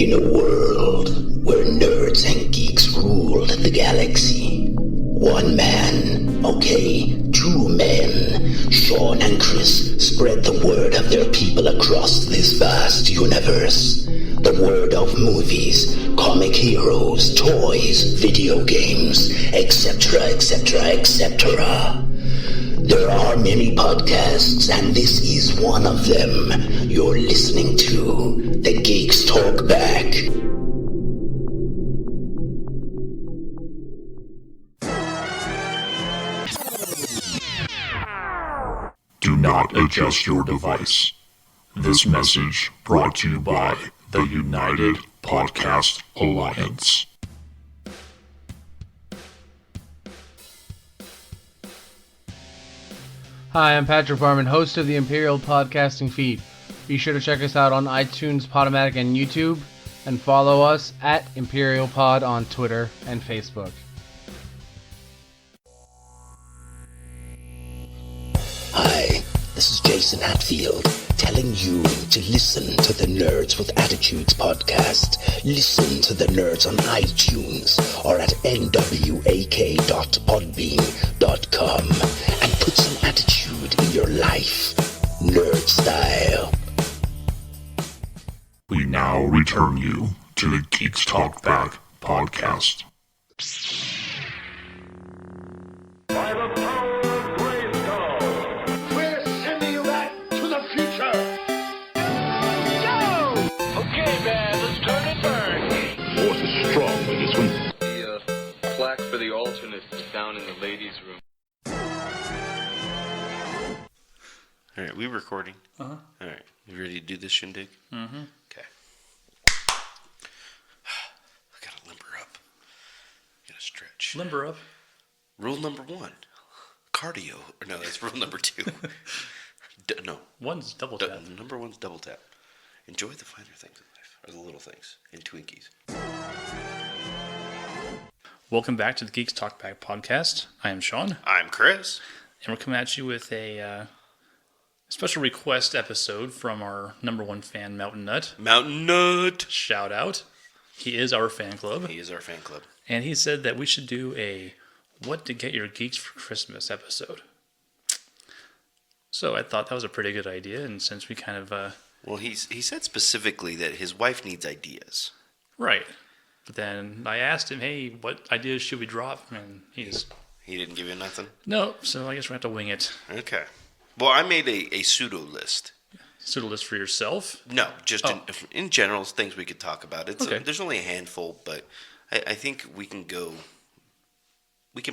In a world where nerds and geeks ruled the galaxy, one man, two men, Sean and Chris, spread the word of their people across this vast universe. The word of movies, comic heroes, toys, video games, etc., etc., etc. There are many podcasts, and this is one of them. You're listening to The Geeks Talk Back. Do not adjust your device. This message brought to you by the United Podcast Alliance. Hi, I'm Patrick Barman, host of the Imperial Podcasting Feed. Be sure to check us out on iTunes, Podomatic, and YouTube, and follow us at Imperial Pod on Twitter and Facebook. Hi, this is Jason Hatfield, telling you to listen to the Nerds with Attitudes podcast. Listen to the Nerds on iTunes or at nwak.podbean.com and put some attitude in your life, nerd style. We now return you to the Geeks Talk Back podcast. By the power of Grayskull, we're sending you back to the future. Go! Okay, man, let's turn and burn. Force is strong with this one. The plaque for the alternate is down in the ladies' room. Alright, we recording? Uh-huh. Alright, you ready to do this shindig? Mm-hmm. Okay. I gotta limber up. Gotta stretch. Limber up. Rule number 1. Cardio. Or no, that's rule number 2. No. One's double tap. Number 1's double tap. Enjoy the finer things in life. Or the little things. And Twinkies. Welcome back to the Geeks Talk Back podcast. I am Sean. I'm Chris. And we're coming at you with a special request episode from our number one fan, Mountain Nut. Mountain Nut. Shout out. He is our fan club. He is our fan club. And he said that we should do a What to Get Your Geeks for Christmas episode. So I thought that was a pretty good idea. And since we kind of... Well, he said specifically that his wife needs ideas. Right. But then I asked him, hey, what ideas should we drop? And he didn't give you nothing? No, so I guess we're going to have to wing it. Okay. Well, I made a pseudo list. Pseudo list for yourself? No, just in general, things we could talk about. Okay. There's only a handful, but I think we can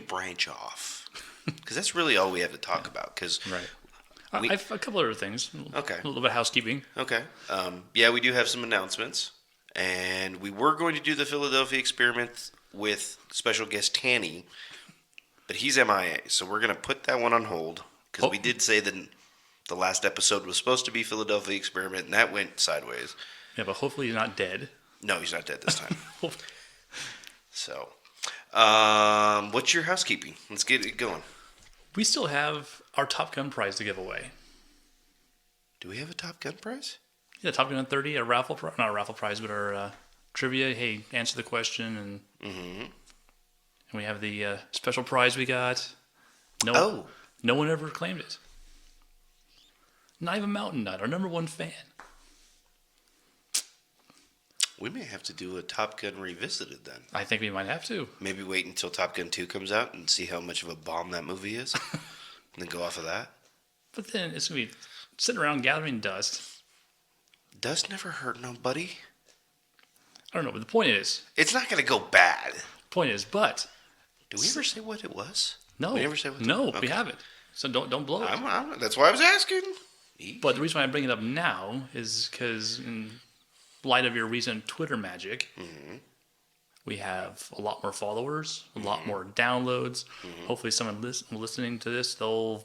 branch off. Because that's really all we have to talk about. Cause right. I have a couple other things. Okay. A little bit of housekeeping. Okay. Yeah, we do have some announcements. And we were going to do the Philadelphia experiment with special guest Tanny, but he's MIA, so we're going to put that one on hold. Because we did say that the last episode was supposed to be Philadelphia experiment, and that went sideways. Yeah, but hopefully he's not dead. No, he's not dead this time. So, what's your housekeeping? Let's get it going. We still have our Top Gun prize to give away. Do we have a Top Gun prize? Yeah, Top Gun 30, a raffle, not a raffle prize, but our trivia. Hey, answer the question, and we have the special prize we got. No one ever claimed it. Not even Mountain Nut, our number one fan. We may have to do a Top Gun revisited then. I think we might have to. Maybe wait until Top Gun 2 comes out and see how much of a bomb that movie is, and then go off of that. But then it's going to be sitting around gathering dust. Dust never hurt nobody. I don't know, but the point is... It's not going to go bad. But... Did we ever say what it was? No. We never say what we haven't. So don't blow it. That's why I was asking. But the reason why I bring it up now is because in light of your recent Twitter magic, we have a lot more followers, a lot more downloads. Hopefully someone listening to this, they'll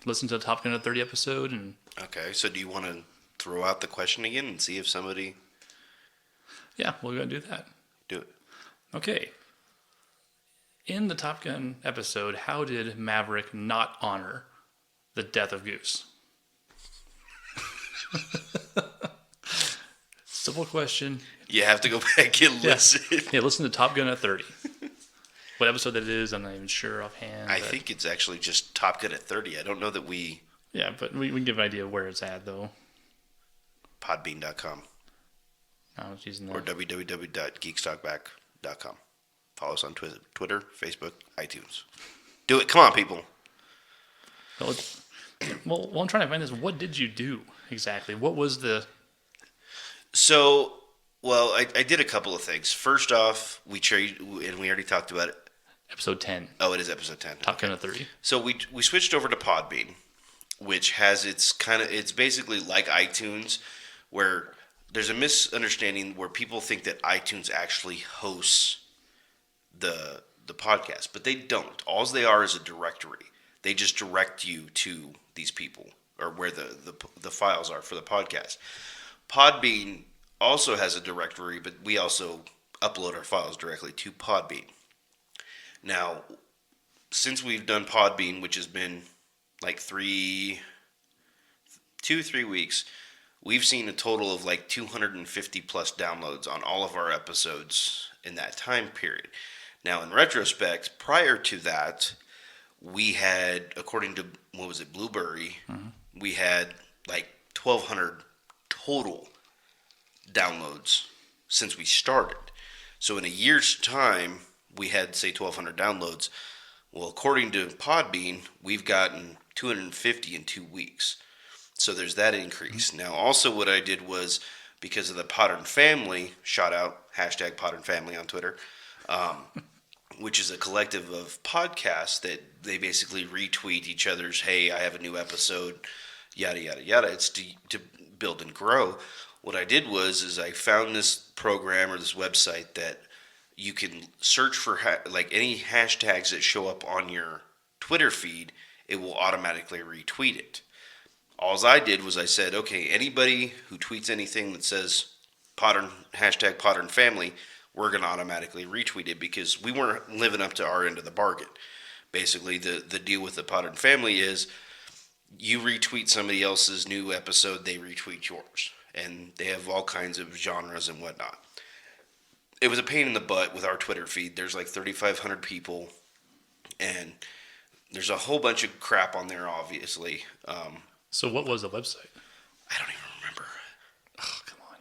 listen to the Top Gun 30 episode. And okay, so do you want to throw out the question again and see if somebody... Yeah, we're going to do that. Do it. Okay. In the Top Gun episode, how did Maverick not honor the death of Goose? Simple question. You have to go back and listen. Yeah, listen to Top Gun at 30. What episode that is, I'm not even sure offhand. I think it's actually just Top Gun at 30. I don't know that we... Yeah, but we can give an idea of where it's at, though. Podbean.com. I was using that. Or www.geekstalkback.com. Follow us on Twitter, Facebook, iTunes. Do it. Come on, people. Well, while I'm trying to find this, what did you do exactly? What was the... So, well, I did a couple of things. First off, we trade, and we already talked about it. Episode 10. Oh, it is episode 10. Top Gun at 30. So we switched over to Podbean, which has it's basically like iTunes, where there's a misunderstanding where people think that iTunes actually hosts the podcast, but they don't. All they are is a directory. They just direct you to these people or where the files are for the podcast. Podbean also has a directory, but we also upload our files directly to Podbean. Now, since we've done Podbean, which has been like 3 weeks, we've seen a total of like 250 plus downloads on all of our episodes in that time period. Now, in retrospect, prior to that, we had, according to, Blueberry, we had like 1,200 total downloads since we started. So in a year's time, we had, say, 1,200 downloads. Well, according to Podbean, we've gotten 250 in 2 weeks. So there's that increase. Now, also what I did was, because of the Podern Family, shout out, hashtag Podern Family on Twitter, which is a collective of podcasts that they basically retweet each other's, hey, I have a new episode, yada, yada, yada. It's to build and grow. What I did was I found this program or this website that you can search for like any hashtags that show up on your Twitter feed, it will automatically retweet it. All I did was I said, okay, anybody who tweets anything that says hashtag Podern Family, we're going to automatically retweet it because we weren't living up to our end of the bargain. Basically, the deal with the Podern Family is you retweet somebody else's new episode, they retweet yours. And they have all kinds of genres and whatnot. It was a pain in the butt with our Twitter feed. There's like 3,500 people, and there's a whole bunch of crap on there, obviously. So what was the website? I don't even remember. Oh, come on.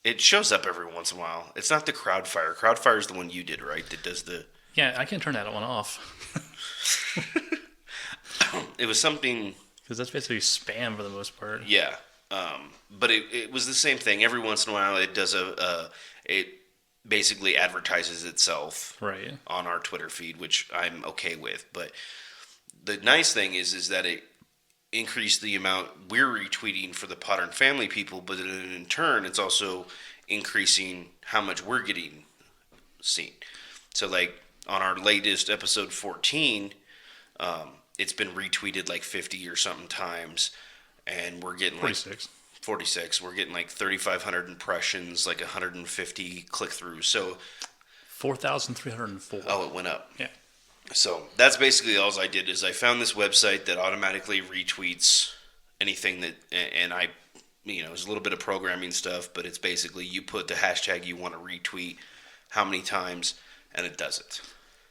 It shows up every once in a while. It's not the Crowdfire. Crowdfire is the one you did, right? That does the... Yeah, I can turn that one off. It was something... Because that's basically spam for the most part. Yeah. But it was the same thing. Every once in a while, it does it basically advertises itself right on our Twitter feed, which I'm okay with. But the nice thing is that it increased the amount we're retweeting for the Podern Family people, but in turn, it's also increasing how much we're getting seen. So, like, on our latest episode 14, it's been retweeted like 50 or something times, and we're getting 46. 46. We're getting like 3,500 impressions, like 150 click-throughs. So 4,304. Oh, it went up. Yeah. So that's basically all I did is I found this website that automatically retweets anything that, and I, it's a little bit of programming stuff, but it's basically you put the hashtag you want to retweet, how many times, and it does it.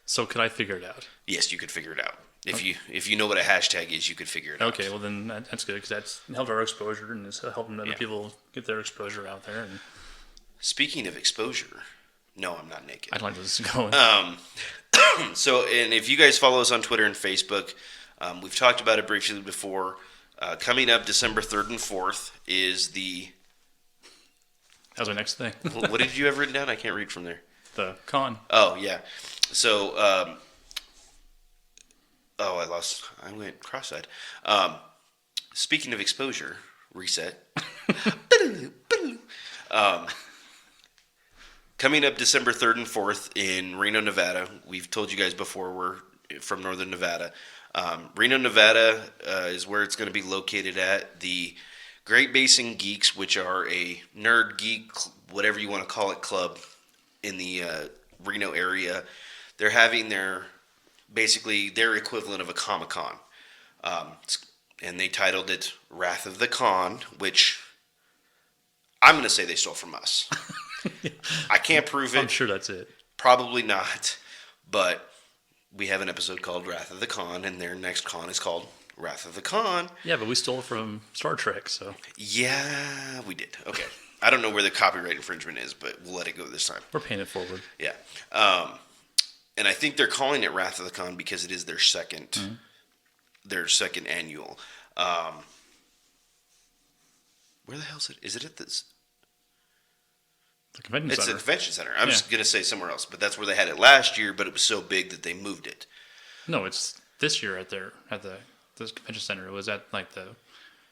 So could I figure it out? Yes, you could figure it out. If you know what a hashtag is, you could figure it out. Okay, well then that's good because that's helped our exposure and it's helping other people get their exposure out there. And speaking of exposure, no, I'm not naked. I don't like where this is going. So, and if you guys follow us on Twitter and Facebook, we've talked about it briefly before. Coming up December 3rd and 4th is the... That was my next thing. What did you have written down? I can't read from there. The con. Oh, yeah. So, I went cross-eyed. Speaking of exposure, reset. Coming up December 3rd and 4th in Reno, Nevada. We've told you guys before we're from Northern Nevada. Reno, Nevada is where it's going to be located at. The Great Basin Geeks, which are a nerd, geek, whatever you want to call it, club in the Reno area. They're having their equivalent of a Comic-Con. And they titled it Wrath of the Con, which I'm going to say they stole from us. I can't prove it. I'm sure that's it. Probably not. But we have an episode called Wrath of the Khan, and their next con is called Wrath of the Khan. Yeah, but we stole it from Star Trek, so. Yeah, we did. Okay. I don't know where the copyright infringement is, but we'll let it go this time. We're paying it forward. Yeah. And I think they're calling it Wrath of the Khan because it is their second annual. Where the hell is it? Is it at this? The convention It's center. at the convention center. I was going to say somewhere else, but that's where they had it last year, but it was so big that they moved it. No, it's this year at the convention center. It was at like the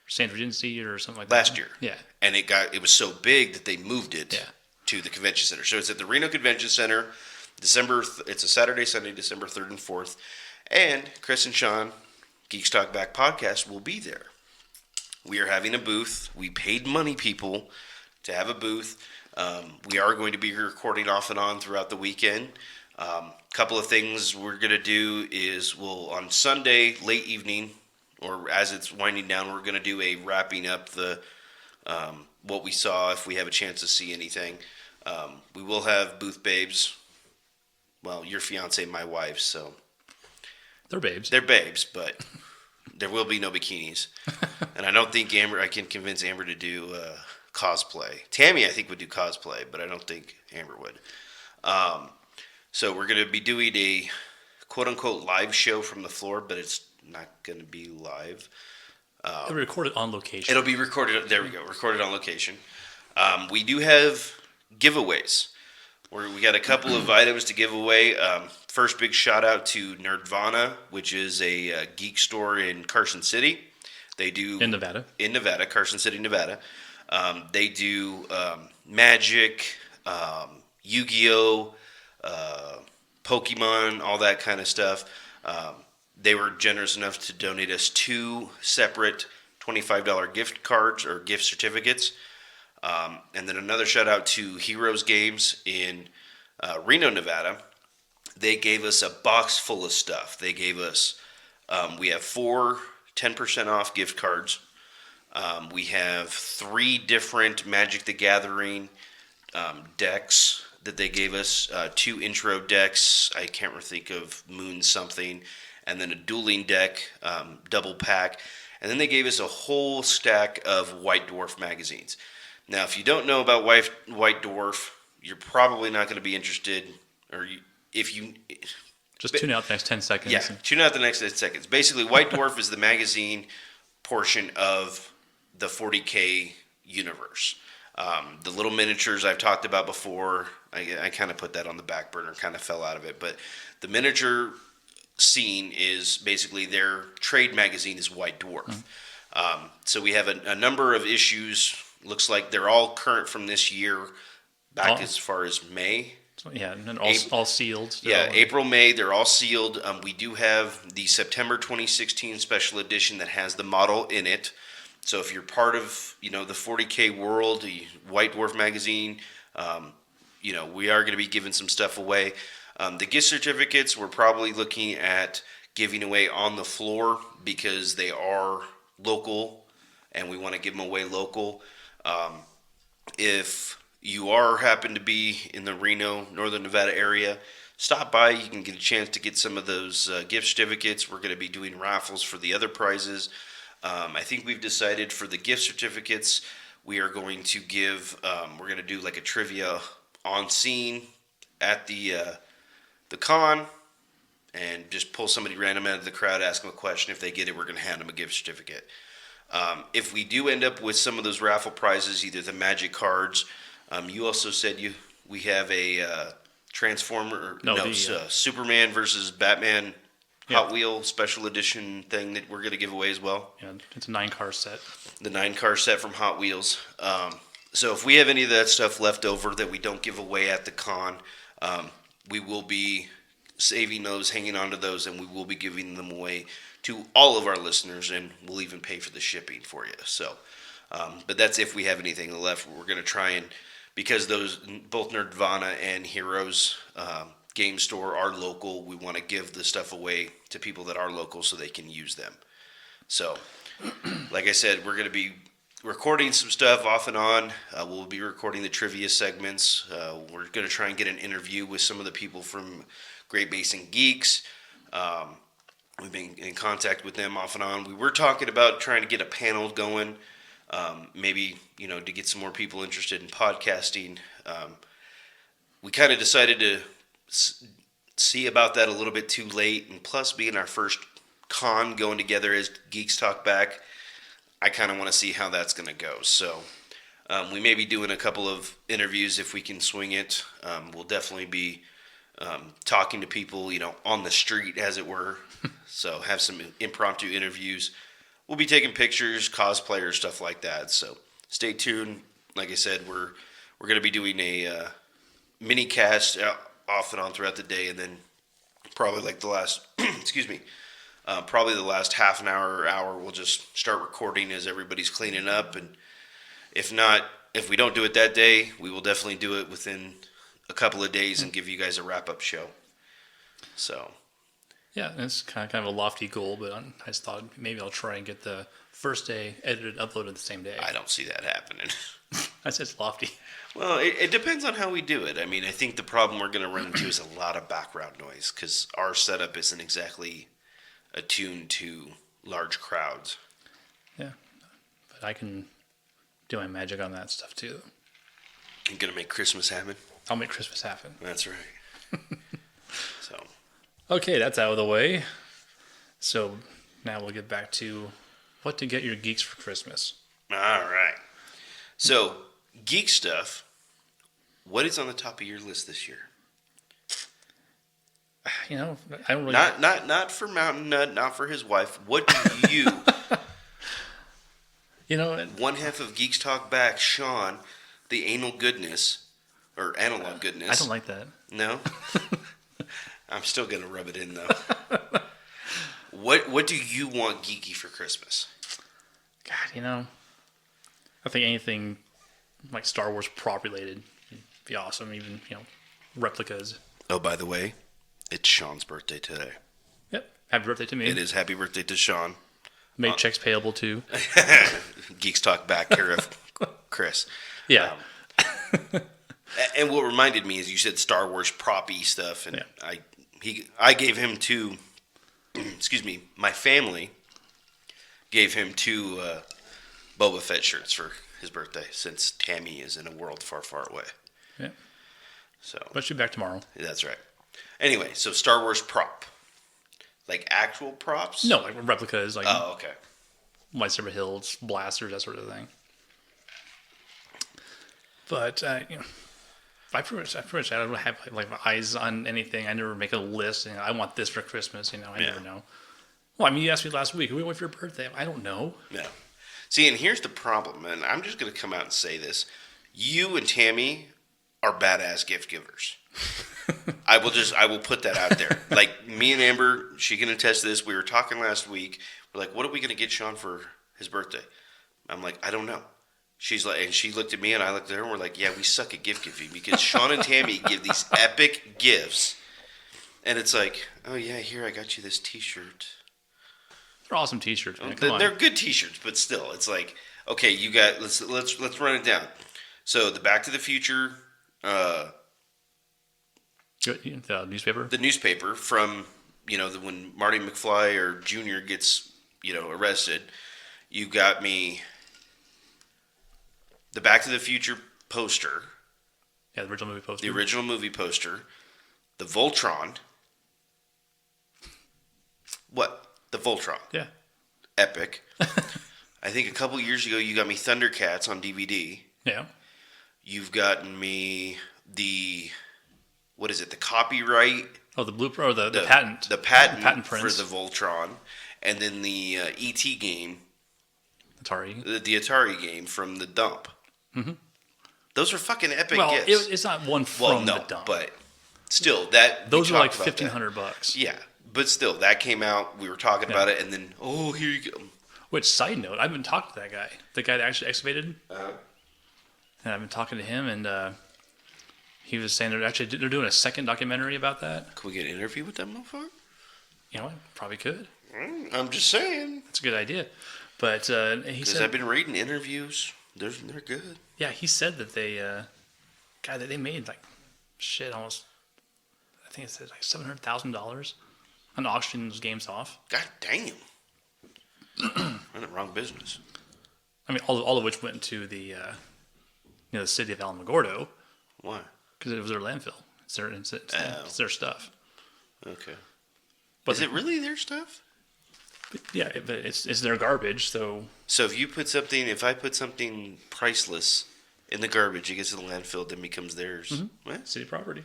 St. Regency or something like that. Last year. Yeah. And it was so big that they moved it to the convention center. So it's at the Reno Convention Center. It's a Saturday, Sunday, December 3rd and 4th. And Chris and Sean, Geeks Talk Back podcast, will be there. We are having a booth. We paid money, people, to have a booth. We are going to be recording off and on throughout the weekend. Couple of things we're going to do is on Sunday, late evening, or as it's winding down, we're going to do a wrapping up the what we saw if we have a chance to see anything. We will have booth babes. Well, your fiance, my wife, so. They're babes. They're babes, but there will be no bikinis. And I don't think I can convince Amber to do cosplay. Tammy, I think, would do cosplay, but I don't think Amber would. So we're going to be doing a quote-unquote live show from the floor, but it's not going to be live. They're recorded on location. It'll be recorded. There we go. Recorded on location. We do have giveaways. We got a couple of items to give away. First, big shout out to Nerdvana, which is a geek store in Carson City. They do in Nevada, Carson City, Nevada. They do Magic, Yu-Gi-Oh, Pokemon, all that kind of stuff. They were generous enough to donate us 2 separate $25 gift cards or gift certificates. And then another shout out to Heroes Games in Reno, Nevada. They gave us a box full of stuff. They gave us, we have 4 10% off gift cards. We have 3 different Magic the Gathering decks that they gave us. 2 intro decks. I can't think of Moon something. And then a dueling deck, double pack. And then they gave us a whole stack of White Dwarf magazines. Now, if you don't know about White Dwarf, you're probably not going to be interested. Just tune out the next 10 seconds. Yeah, tune out the next 10 seconds. Basically, White Dwarf is the magazine portion of the 40K universe. The little miniatures I've talked about before, I kind of put that on the back burner, kind of fell out of it. But the miniature scene is basically their trade magazine is White Dwarf. So we have a number of issues. Looks like they're all current from this year, back as far as May. Yeah, and all sealed. Still. Yeah, April, May, they're all sealed. We do have the September 2016 special edition that has the model in it. So if you're part of, the 40K world, the White Dwarf magazine, we are going to be giving some stuff away. The gift certificates, we're probably looking at giving away on the floor because they are local and we want to give them away local. If you happen to be in the Reno, Northern Nevada area, stop by. You can get a chance to get some of those gift certificates. We're going to be doing raffles for the other prizes. I think we've decided for the gift certificates, we are going to we're going to do like a trivia on scene at the con and just pull somebody random out of the crowd, ask them a question. If they get it, we're going to hand them a gift certificate. If we do end up with some of those raffle prizes, either the Magic cards, you also said we have a Superman versus Batman Hot Wheel special edition thing that we're going to give away as well. Yeah, it's a 9-car set. The 9-car set from Hot Wheels. So if we have any of that stuff left over that we don't give away at the con, we will be saving those, hanging on to those, and we will be giving them away to all of our listeners, and we'll even pay for the shipping for you. So, but that's if we have anything left. We're going to try and, because those both Nerdvana and Heroes Game Store are local, we want to give the stuff away to people that are local so they can use them. So, like I said, we're going to be recording some stuff off and on. We'll be recording the trivia segments. We're going to try and get an interview with some of the people from Great Basin Geeks. We've been in contact with them off and on. We were talking about trying to get a panel going, maybe, to get some more people interested in podcasting. We kind of decided to see about that a little bit too late, and plus being our first con going together as Geeks Talk Back, I kind of want to see how that's going to go. So we may be doing a couple of interviews if we can swing it. We'll definitely be talking to people, on the street, as it were. So have some impromptu interviews. We'll be taking pictures, cosplayers, stuff like that. So stay tuned. Like I said, we're going to be doing a mini cast off and on throughout the day, and then probably like the last, probably the last half an hour or hour, we'll just start recording as everybody's cleaning up. And if we don't do it that day, we will definitely do it within a couple of days and give you guys a wrap-up show. So, yeah, it's kind of a lofty goal, but I just thought maybe I'll try and get the first day edited, uploaded the same day. I don't see that happening. I said it's lofty. Well, it depends on how we do it. I mean, I think the problem we're going to run into is a lot of background noise because our setup isn't exactly attuned to large crowds. Yeah, but I can do my magic on that stuff too. You're going to make Christmas happen? I'll make Christmas happen. That's right. So. Okay, that's out of the way. So now we'll get back to what to get your geeks for Christmas. All right. So, geek stuff. What is on the top of your list this year? I don't really... Not for Mountain Nut, not for his wife. What do you... one half of Geeks Talk Back, Sean, the anal goodness, or analog goodness. I don't like that. No? I'm still going to rub it in, though. What do you want geeky for Christmas? God, I think anything like Star Wars prop related would be awesome. Even, replicas. Oh, by the way, it's Sean's birthday today. Yep. Happy birthday to me. It is happy birthday to Sean. Made checks payable too. Geeks Talk Back, care of Chris. Yeah. And what reminded me is you said Star Wars proppy stuff, and yeah. I gave him two. My family gave him two Boba Fett shirts for his birthday, since Tammy is in a world far, far away. Yeah. So. But she'll be back tomorrow. That's right. Anyway, so Star Wars prop, like actual props? No, like replicas, like okay. lightsaber hilts, blasters, that sort of thing. But I pretty much I don't have like my eyes on anything. I never make a list. I want this for Christmas. I never know. Well, I mean, you asked me last week. What do you want for your birthday? I don't know. No. See, and here's the problem, and I'm just going to come out and say this: you and Tammy are badass gift givers. I will put that out there. Like me and Amber, she can attest to this. We were talking last week. We're like, what are we going to get Sean for his birthday? I'm like, I don't know. She's like, and she looked at me and I looked at her and we're like, yeah, we suck at gift giving because Sean and Tammy give these epic gifts. And it's like, oh yeah, here, I got you this t-shirt. They're awesome t-shirts, man. Come on. They're good t-shirts, but still, it's like, okay, you got, let's run it down. So the Back to the Future, The newspaper? The newspaper from, when Marty McFly or Junior gets, arrested. You got me the Back to the Future poster. Yeah, the original movie poster. The original movie poster. The Voltron. What? The Voltron. Yeah. Epic. I think a couple years ago you got me Thundercats on DVD. Yeah. You've gotten me the copyright. Oh, the blueprint or the patent. The patent for prints. the Voltron. And then the E.T. game. Atari. The Atari game from the dump. Mm-hmm. Those are fucking epic well, gifts. It's not one from the dump. But still, that those are like $1,500. Yeah, but still, that came out. We were talking about it, and then here you go. Which, side note, I've been talking to that guy, the guy that actually excavated, and I've been talking to him, and he was saying they're doing a second documentary about that. Can we get an interview with that motherfucker? You know, what? Probably could. I'm just saying. It's a good idea. But he Because said, I've been reading interviews. They're good. yeah, he said that they made like shit almost. I think it said like $700,000 on auctioning those games off. God damn. I'm in the wrong business. I mean, all of which went to the the city of Alamogordo Why? because it was their landfill. It's their stuff. Okay. But Is it really their stuff? Yeah, but it's their garbage. So If I put something priceless in the garbage, it gets to the landfill, then becomes theirs. Mm-hmm. What? city property.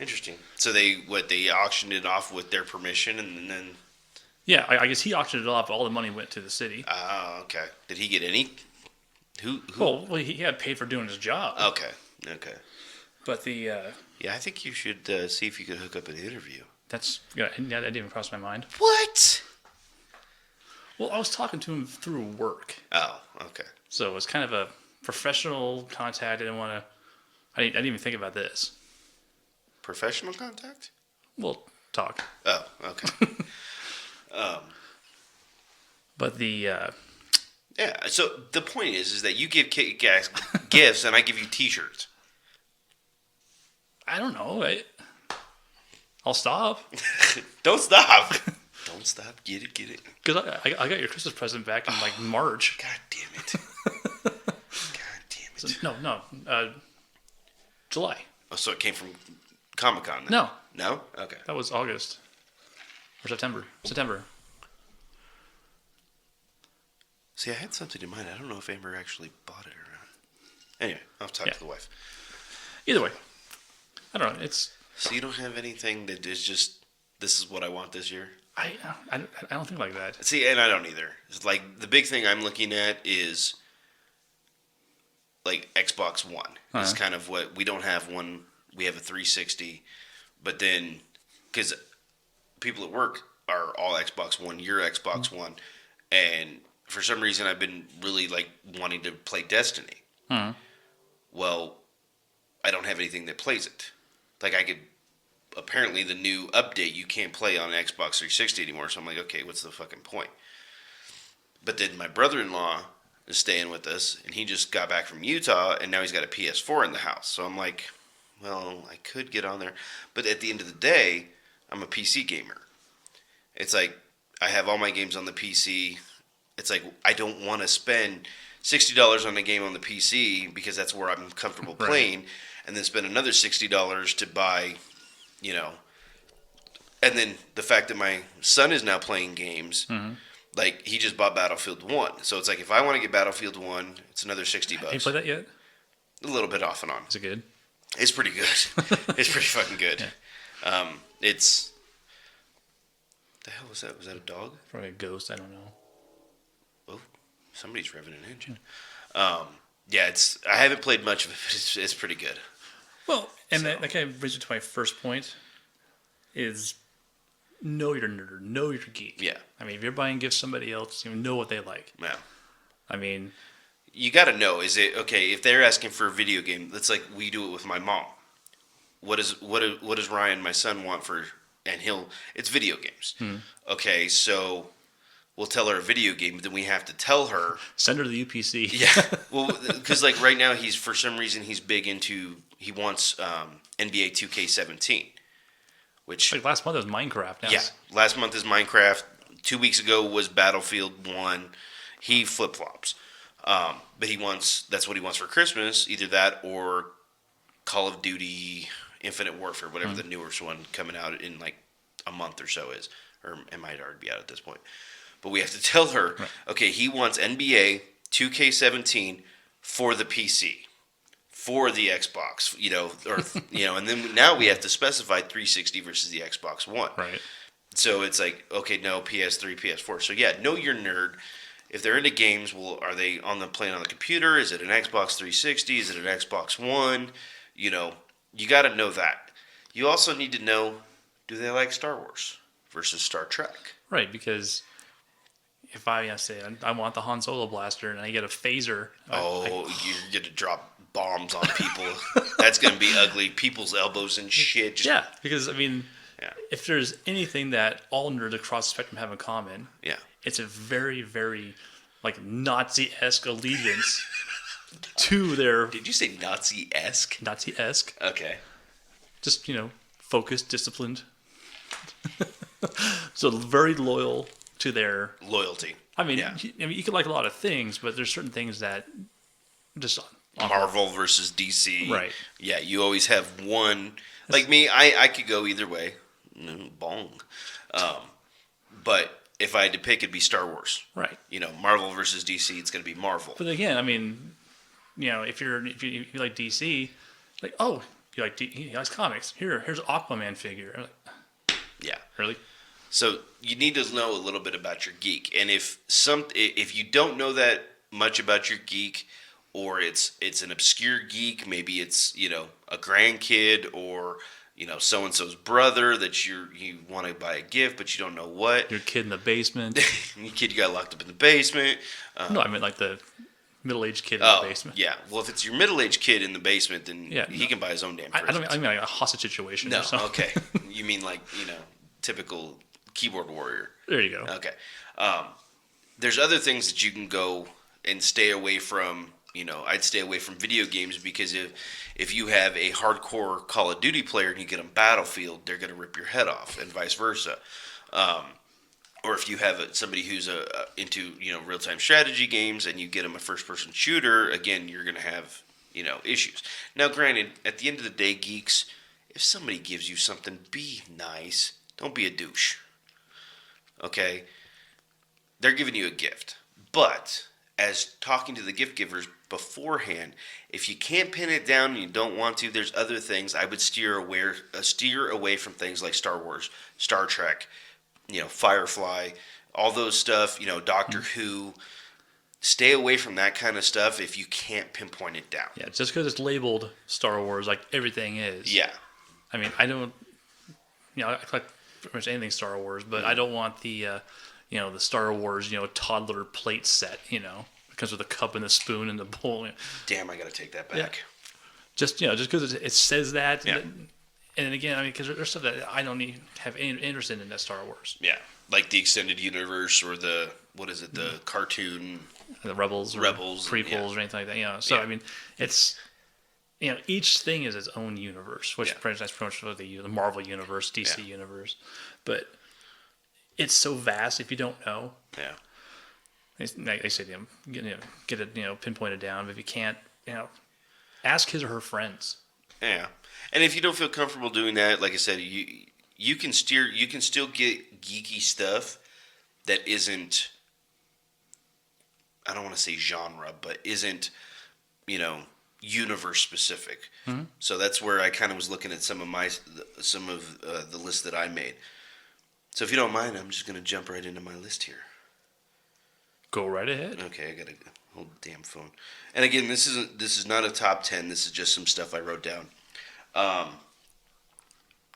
Interesting. So they auctioned it off with their permission, and then. Yeah, I guess he auctioned it off. All the money went to the city. Oh, okay. Did he get any? Who? Well, he had paid for doing his job. Okay. But the Yeah, I think you should see if you could hook up an interview. that didn't even cross my mind. What? Well, I was talking to him through work, Oh, okay. so it was kind of a professional contact. I didn't even think about this. Professional contact? We'll talk. Oh, okay. But the Yeah. So the point is that you give guys gifts, and I give you T-shirts. I don't know. I'll stop Don't stop. Don't stop. Get it. because I got your Christmas present back in like March. God damn it. God damn it. So, no, July. Oh, so it came from Comic-Con then? No, No? Okay. that was August or September. September. See, I had something in mind. I don't know if Amber actually bought it or not. Anyway, I'll have to talk to the wife. Either way, I don't know. It's So you don't have anything that is just, this is what I want this year? I don't think like that. See, and I don't either. It's like, the big thing I'm looking at is, like, Xbox One. It's kind of what, we don't have one. We have a 360. But then, because people at work are all Xbox One, you're Xbox One. And for some reason, I've been really, like, wanting to play Destiny. Well, I don't have anything that plays it. Like, I could, apparently the new update, you can't play on Xbox 360 anymore. So I'm like, okay, what's the fucking point? But then my brother-in-law is staying with us, and he just got back from Utah, and now he's got a PS4 in the house. So I'm like, well, I could get on there. But at the end of the day, I'm a PC gamer. It's like, I have all my games on the PC. It's like, I don't want to spend $60 on a game on the PC because that's where I'm comfortable playing, and then spend another $60 to buy, and then the fact that my son is now playing games, like, he just bought Battlefield 1. So it's like, if I want to get Battlefield 1, it's another $60. Have you played that yet? A little bit off and on. Is it good? It's pretty good. It's pretty fucking good. Yeah. It's, the hell was that? Was that a dog? Probably a ghost. I don't know. Oh, somebody's revving an engine. Yeah, I haven't played much of it, but it's pretty good. Well, and that kind of brings me to my first point: is know your nerd, know your geek. Yeah. I mean, if you're buying gifts to somebody else, you know what they like. Yeah. I mean, You got to know, is it, okay, if they're asking for a video game, that's like we do it with my mom. What does Ryan, my son, want for, and it's video games. Okay, so we'll tell her a video game, but then we have to tell her. send her to the UPC. Yeah. Well, because like right now, for some reason, he's big into, he wants NBA 2K17, which. Like last month it was Minecraft. Now Yeah, last month is Minecraft. 2 weeks ago was Battlefield 1. He flip-flops. But that's what he wants for Christmas, either that or Call of Duty Infinite Warfare, whatever the newest one coming out in like a month or so is. Or it might already be out at this point. But we have to tell her, okay, he wants NBA 2K17 for the PC, for the Xbox, and then now we have to specify 360 versus the Xbox One. Right. So it's like, okay, no, PS3, PS4. So yeah, know your nerd. If they're into games, well, are they playing on the computer? Is it an Xbox 360? Is it an Xbox One? You got to know that. You also need to know, do they like Star Wars versus Star Trek? Right, because if I say I want the Han Solo blaster and I get a phaser. You're going to drop bombs on people. That's going to be ugly. People's elbows and shit. Yeah, because I mean, Yeah. If there's anything that all nerds across the spectrum have in common, Yeah. it's a very, very like Nazi-esque allegiance to their Did you say Nazi-esque? Nazi-esque. Okay. Just focused, disciplined. So very loyal to their Loyalty. I mean, Yeah. you could like a lot of things, but there's certain things that just Marvel versus DC. Right. Yeah, you always have one. Like me, I could go either way. Bong. But if I had to pick, it'd be Star Wars. Right. Marvel versus DC, it's going to be Marvel. But again, I mean, if you like DC, like he likes comics. Here's an Aquaman figure. I'm like, Yeah. really? So you need to know a little bit about your geek, and if you don't know that much about your geek, or it's an obscure geek, maybe it's a grandkid or so and so's brother that you want to buy a gift, but you don't know what. Your kid in the basement. Your kid you got locked up in the basement. No, I mean like the middle-aged kid in the basement. Yeah. Well, if it's your middle-aged kid in the basement, then he can buy his own damn I presents. don't mean like a hostage situation. No. Or something. Okay. You mean like typical keyboard warrior. There you go. Okay. There's other things that you can go and stay away from. I'd stay away from video games because if you have a hardcore Call of Duty player and you get them Battlefield, they're going to rip your head off, and vice versa. Or if you have somebody who's into real-time strategy games and you get them a first-person shooter, again, you're going to have issues. Now, granted, at the end of the day, geeks, if somebody gives you something, be nice. Don't be a douche. Okay? They're giving you a gift. But as talking to the gift givers beforehand, if you can't pin it down and you don't want to, there's other things. I would steer away from things like Star Wars, Star Trek, Firefly, all those stuff, Doctor Who. Stay away from that kind of stuff if you can't pinpoint it down. Yeah, just because it's labeled Star Wars, like everything is. Yeah. I mean, I don't. I like pretty much anything Star Wars, but I don't want the the Star Wars toddler plate set. It comes with a cup and a spoon and the bowl. Damn, I got to take that back. Yeah. Just because it says that. Yeah. And then again, I mean, because there's stuff that I don't have any interest in that Star Wars. Yeah, like the extended universe or the cartoon, The Rebels, prequels, or anything like that. So I mean, it's each thing is its own universe, which that's pretty much the Marvel universe, DC universe, but it's so vast if you don't know. Yeah. They say get it pinpointed down, but if you can't, ask his or her friends. Yeah, and if you don't feel comfortable doing that, like I said, you can still get geeky stuff that isn't, I don't want to say genre, but isn't universe specific. Mm-hmm. So that's where I kind of was looking at some of the lists that I made. So if you don't mind, I'm just going to jump right into my list here. Go right ahead. Okay, I got to hold the damn phone. And again, this is not a top 10. This is just some stuff I wrote down.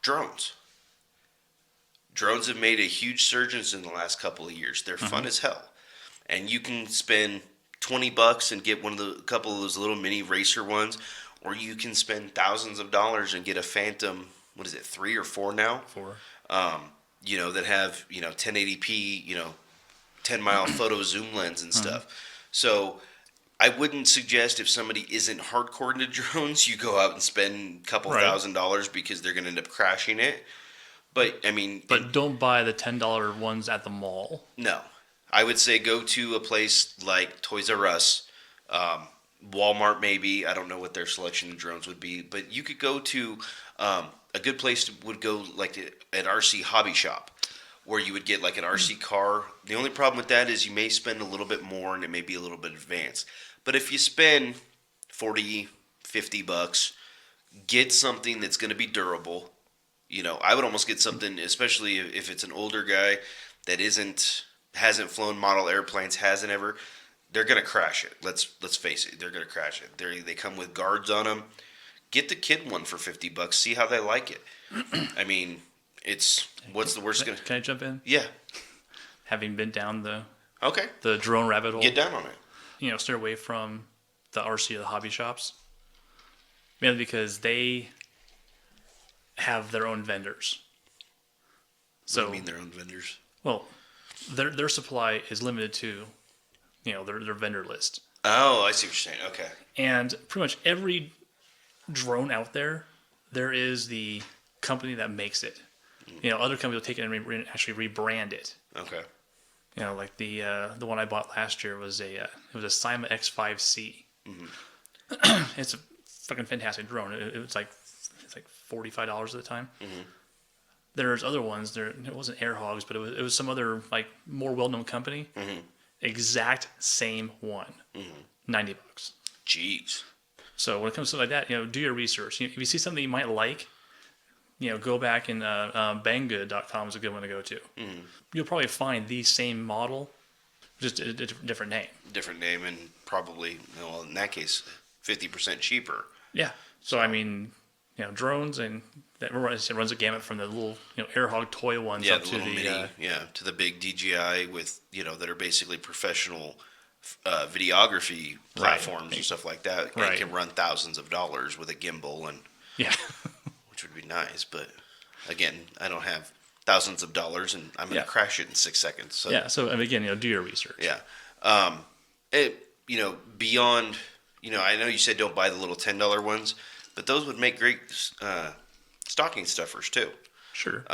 Drones. Drones have made a huge surge in the last couple of years. They're fun as hell. And you can spend $20 and get a couple of those little mini racer ones, or you can spend thousands of dollars and get a Phantom, what is it, 3 or 4 now? 4. That have, 1080p, 10-mile photo zoom lens and stuff. So I wouldn't suggest if somebody isn't hardcore into drones, you go out and spend a couple $1,000 because they're going to end up crashing it. But, I mean... But don't buy the $10 ones at the mall. No. I would say go to a place like Toys R Us, Walmart maybe. I don't know what their selection of drones would be. But you could go to a good place would go like an RC hobby shop where you would get like an RC car. The only problem with that is you may spend a little bit more and it may be a little bit advanced. But if you spend $40, $50, get something that's going to be durable. I would almost get something, especially if it's an older guy that hasn't flown model airplanes, they're going to crash it. Let's face it, they're going to crash it. They come with guards on them. Get the kid one for $50. See how they like it. I mean, what's the worst going to... Can I jump in? Yeah. Having been down the drone rabbit hole. Get down on it. Stay away from the RC or the hobby shops. Mainly because they have their own vendors. So, What do you mean their own vendors? well, their supply is limited to, their vendor list. Oh, I see what you're saying. Okay. And pretty much every drone out there, there is the company that makes it. Other companies will take it and actually rebrand it. Okay. Like the one I bought last year was it was a Sima X5C. Mm-hmm. It's a fucking fantastic drone. It was like $45 at the time. Mm-hmm. There's other ones. It wasn't Air Hogs, but it was some other like more well-known company. Mm-hmm. Exact same one. Mm-hmm. $90. Jeez. So when it comes to something like that, do your research. If you see something you might like, go back and banggood.com is a good one to go to. Mm-hmm. You'll probably find the same model, just a different name. Different name, and probably, well, in that case, 50% cheaper. Yeah. So I mean, drones, and that runs a gamut from the little Air Hog toy ones up the to little the mini, to the big DJI with that are basically professional videography platforms and stuff like that. Right. It can run thousands of dollars with a gimbal, and which would be nice. But again, I don't have thousands of dollars, and I'm going to crash it in 6 seconds. So. Yeah. So and again, do your research. Yeah. Beyond, I know you said don't buy the little $10 ones, but those would make great stocking stuffers too. Sure.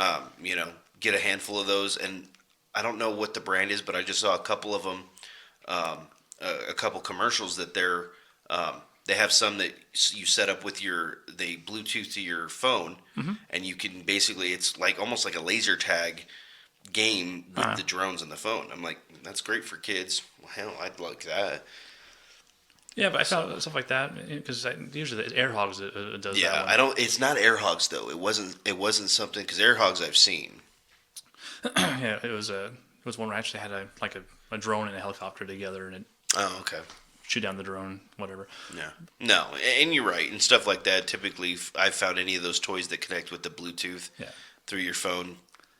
Get a handful of those, and I don't know what the brand is, but I just saw a couple of them, a couple commercials that they have some that you set up with they Bluetooth to your phone, mm-hmm. and you can basically, it's like almost like a laser tag game with the drones on the phone. I'm like, that's great for kids. Well, hell, I'd like that. Yeah, but I found stuff like that because usually the Air Hogs does. Yeah, that one. It's not Air Hogs though. It wasn't something, because Air Hogs I've seen. Yeah, it was one where I actually had a drone and a helicopter together, and it. Oh, okay. Shoot down the drone, whatever. Yeah. No, and you're right, and stuff like that. Typically, I've found any of those toys that connect with the Bluetooth through your phone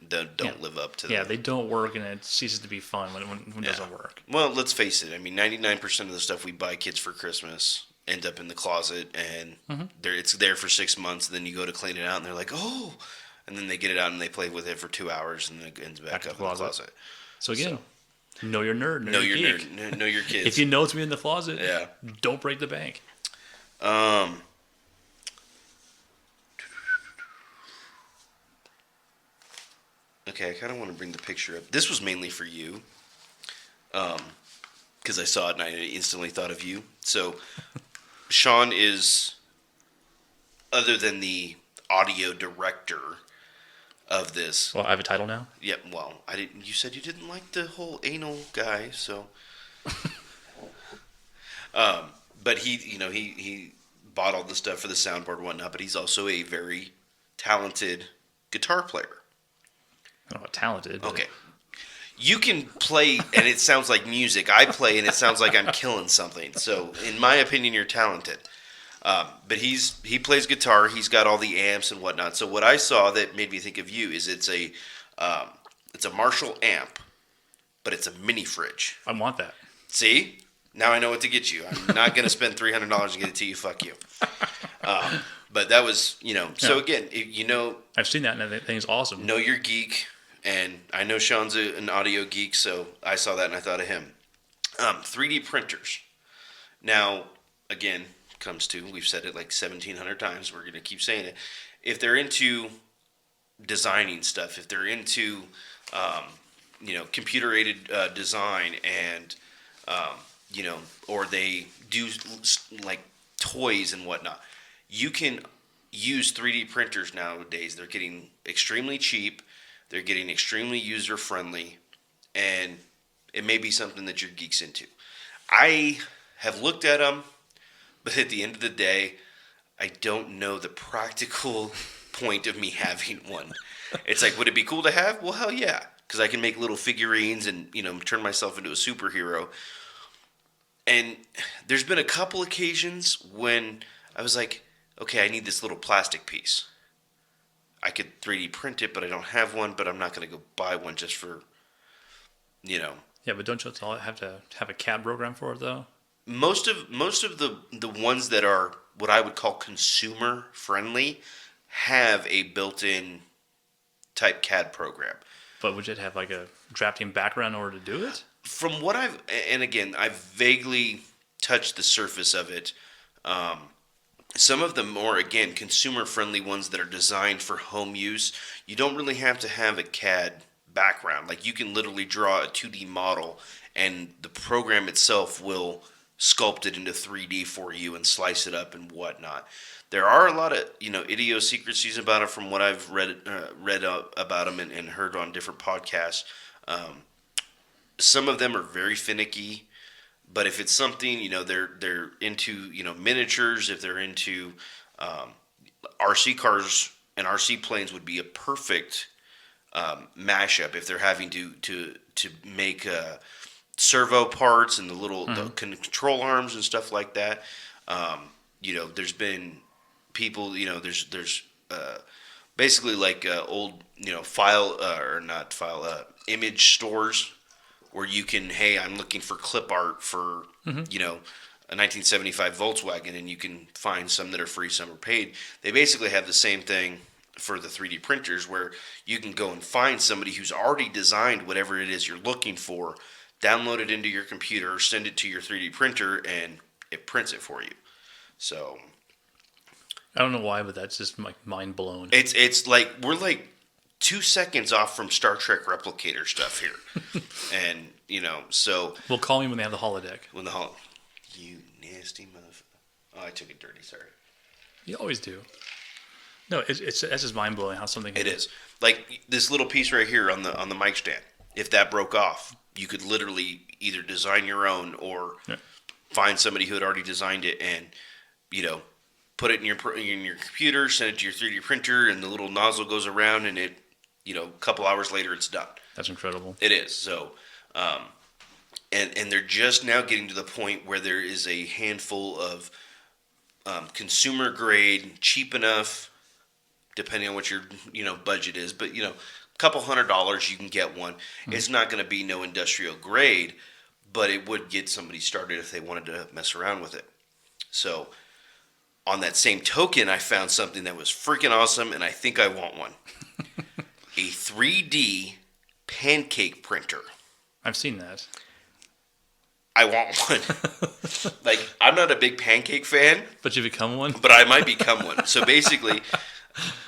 don't live up to that. Yeah, they don't work, and it ceases to be fun when it doesn't work. Well, let's face it. I mean, 99% of the stuff we buy kids for Christmas end up in the closet, and it's there for 6 months, and then you go to clean it out, and they're like, oh, and then they get it out, and they play with it for 2 hours, and then it ends back up in the closet. So again, know your nerd, know your nerd, know your kids. If you know it's me in the closet, yeah, don't break the bank. Okay, I kind of want to bring the picture up. This was mainly for you, because I saw it and I instantly thought of you. So, Sean is, other than the audio director of this. Well, I have a title now? Yeah, well, I didn't. You said you didn't like the whole anal guy, so. But he bought all the stuff for the soundboard and whatnot, but he's also a very talented guitar player. I don't know about talented. Okay. You can play and it sounds like music. I play and it sounds like I'm killing something. So, in my opinion, you're talented. But he plays guitar. He's got all the amps and whatnot. So what I saw that made me think of you is it's a Marshall amp, but it's a mini fridge. I want that. See? Now I know what to get you. I'm not going to spend $300 to get it to you. Fuck you. But that was, So again, I've seen that and that thing's awesome. Know your geek. And I know Sean's an audio geek, so I saw that and I thought of him. 3D printers. Now, again, we've said it like 1,700 times. We're going to keep saying it. If they're into designing stuff, if they're into, computer-aided design and, or they do like toys and whatnot, you can use 3D printers nowadays. They're getting extremely cheap. They're getting extremely user-friendly, and it may be something that you're geeks into. I have looked at them, but at the end of the day, I don't know the practical point of me having one. It's like, would it be cool to have? Well, hell yeah, because I can make little figurines and, turn myself into a superhero. And there's been a couple occasions when I was like, okay, I need this little plastic piece. I could 3D print it, but I don't have one, but I'm not going to go buy one just for, Yeah, but don't you have to have a CAD program for it, though? Most of the ones that are what I would call consumer friendly have a built-in type CAD program. But would it have like a drafting background in order to do it? From what I've vaguely touched the surface of it. Some of the more, again, consumer-friendly ones that are designed for home use, you don't really have to have a CAD background. Like, you can literally draw a 2D model, and the program itself will sculpt it into 3D for you and slice it up and whatnot. There are a lot of, idiosyncrasies about it from what I've read about them and heard on different podcasts. Some of them are very finicky. But if it's something, they're into, miniatures, if they're into RC cars and RC planes would be a perfect mashup if they're having to make servo parts and the little the control arms and stuff like that. There's been people, there's basically like old, image stores where you can, hey, I'm looking for clip art for, a 1975 Volkswagen, and you can find some that are free, some are paid. They basically have the same thing for the 3D printers where you can go and find somebody who's already designed whatever it is you're looking for, download it into your computer, send it to your 3D printer, and it prints it for you. So I don't know why, but that's just like mind blown. It's like we're like 2 seconds off from Star Trek replicator stuff here. And, so... Well, call me when they have the holodeck. You nasty motherfucker. Oh, I took it dirty, sorry. You always do. No, that's just mind-blowing how something... It is. Like, this little piece right here on the mic stand, if that broke off, you could literally either design your own or find somebody who had already designed it and, put it in your computer, send it to your 3D printer, and the little nozzle goes around, and it... a couple hours later, it's done. That's incredible. It is. So, and they're just now getting to the point where there is a handful of consumer grade, cheap enough, depending on what your budget is, but a couple $100 you can get one. It's not going to be no industrial grade, but it would get somebody started if they wanted to mess around with it. So, on that same token, I found something that was freaking awesome, and I think I want one. A 3D pancake printer. I've seen that. I want one. Like, I'm not a big pancake fan. But you become one? But I might become one. So basically,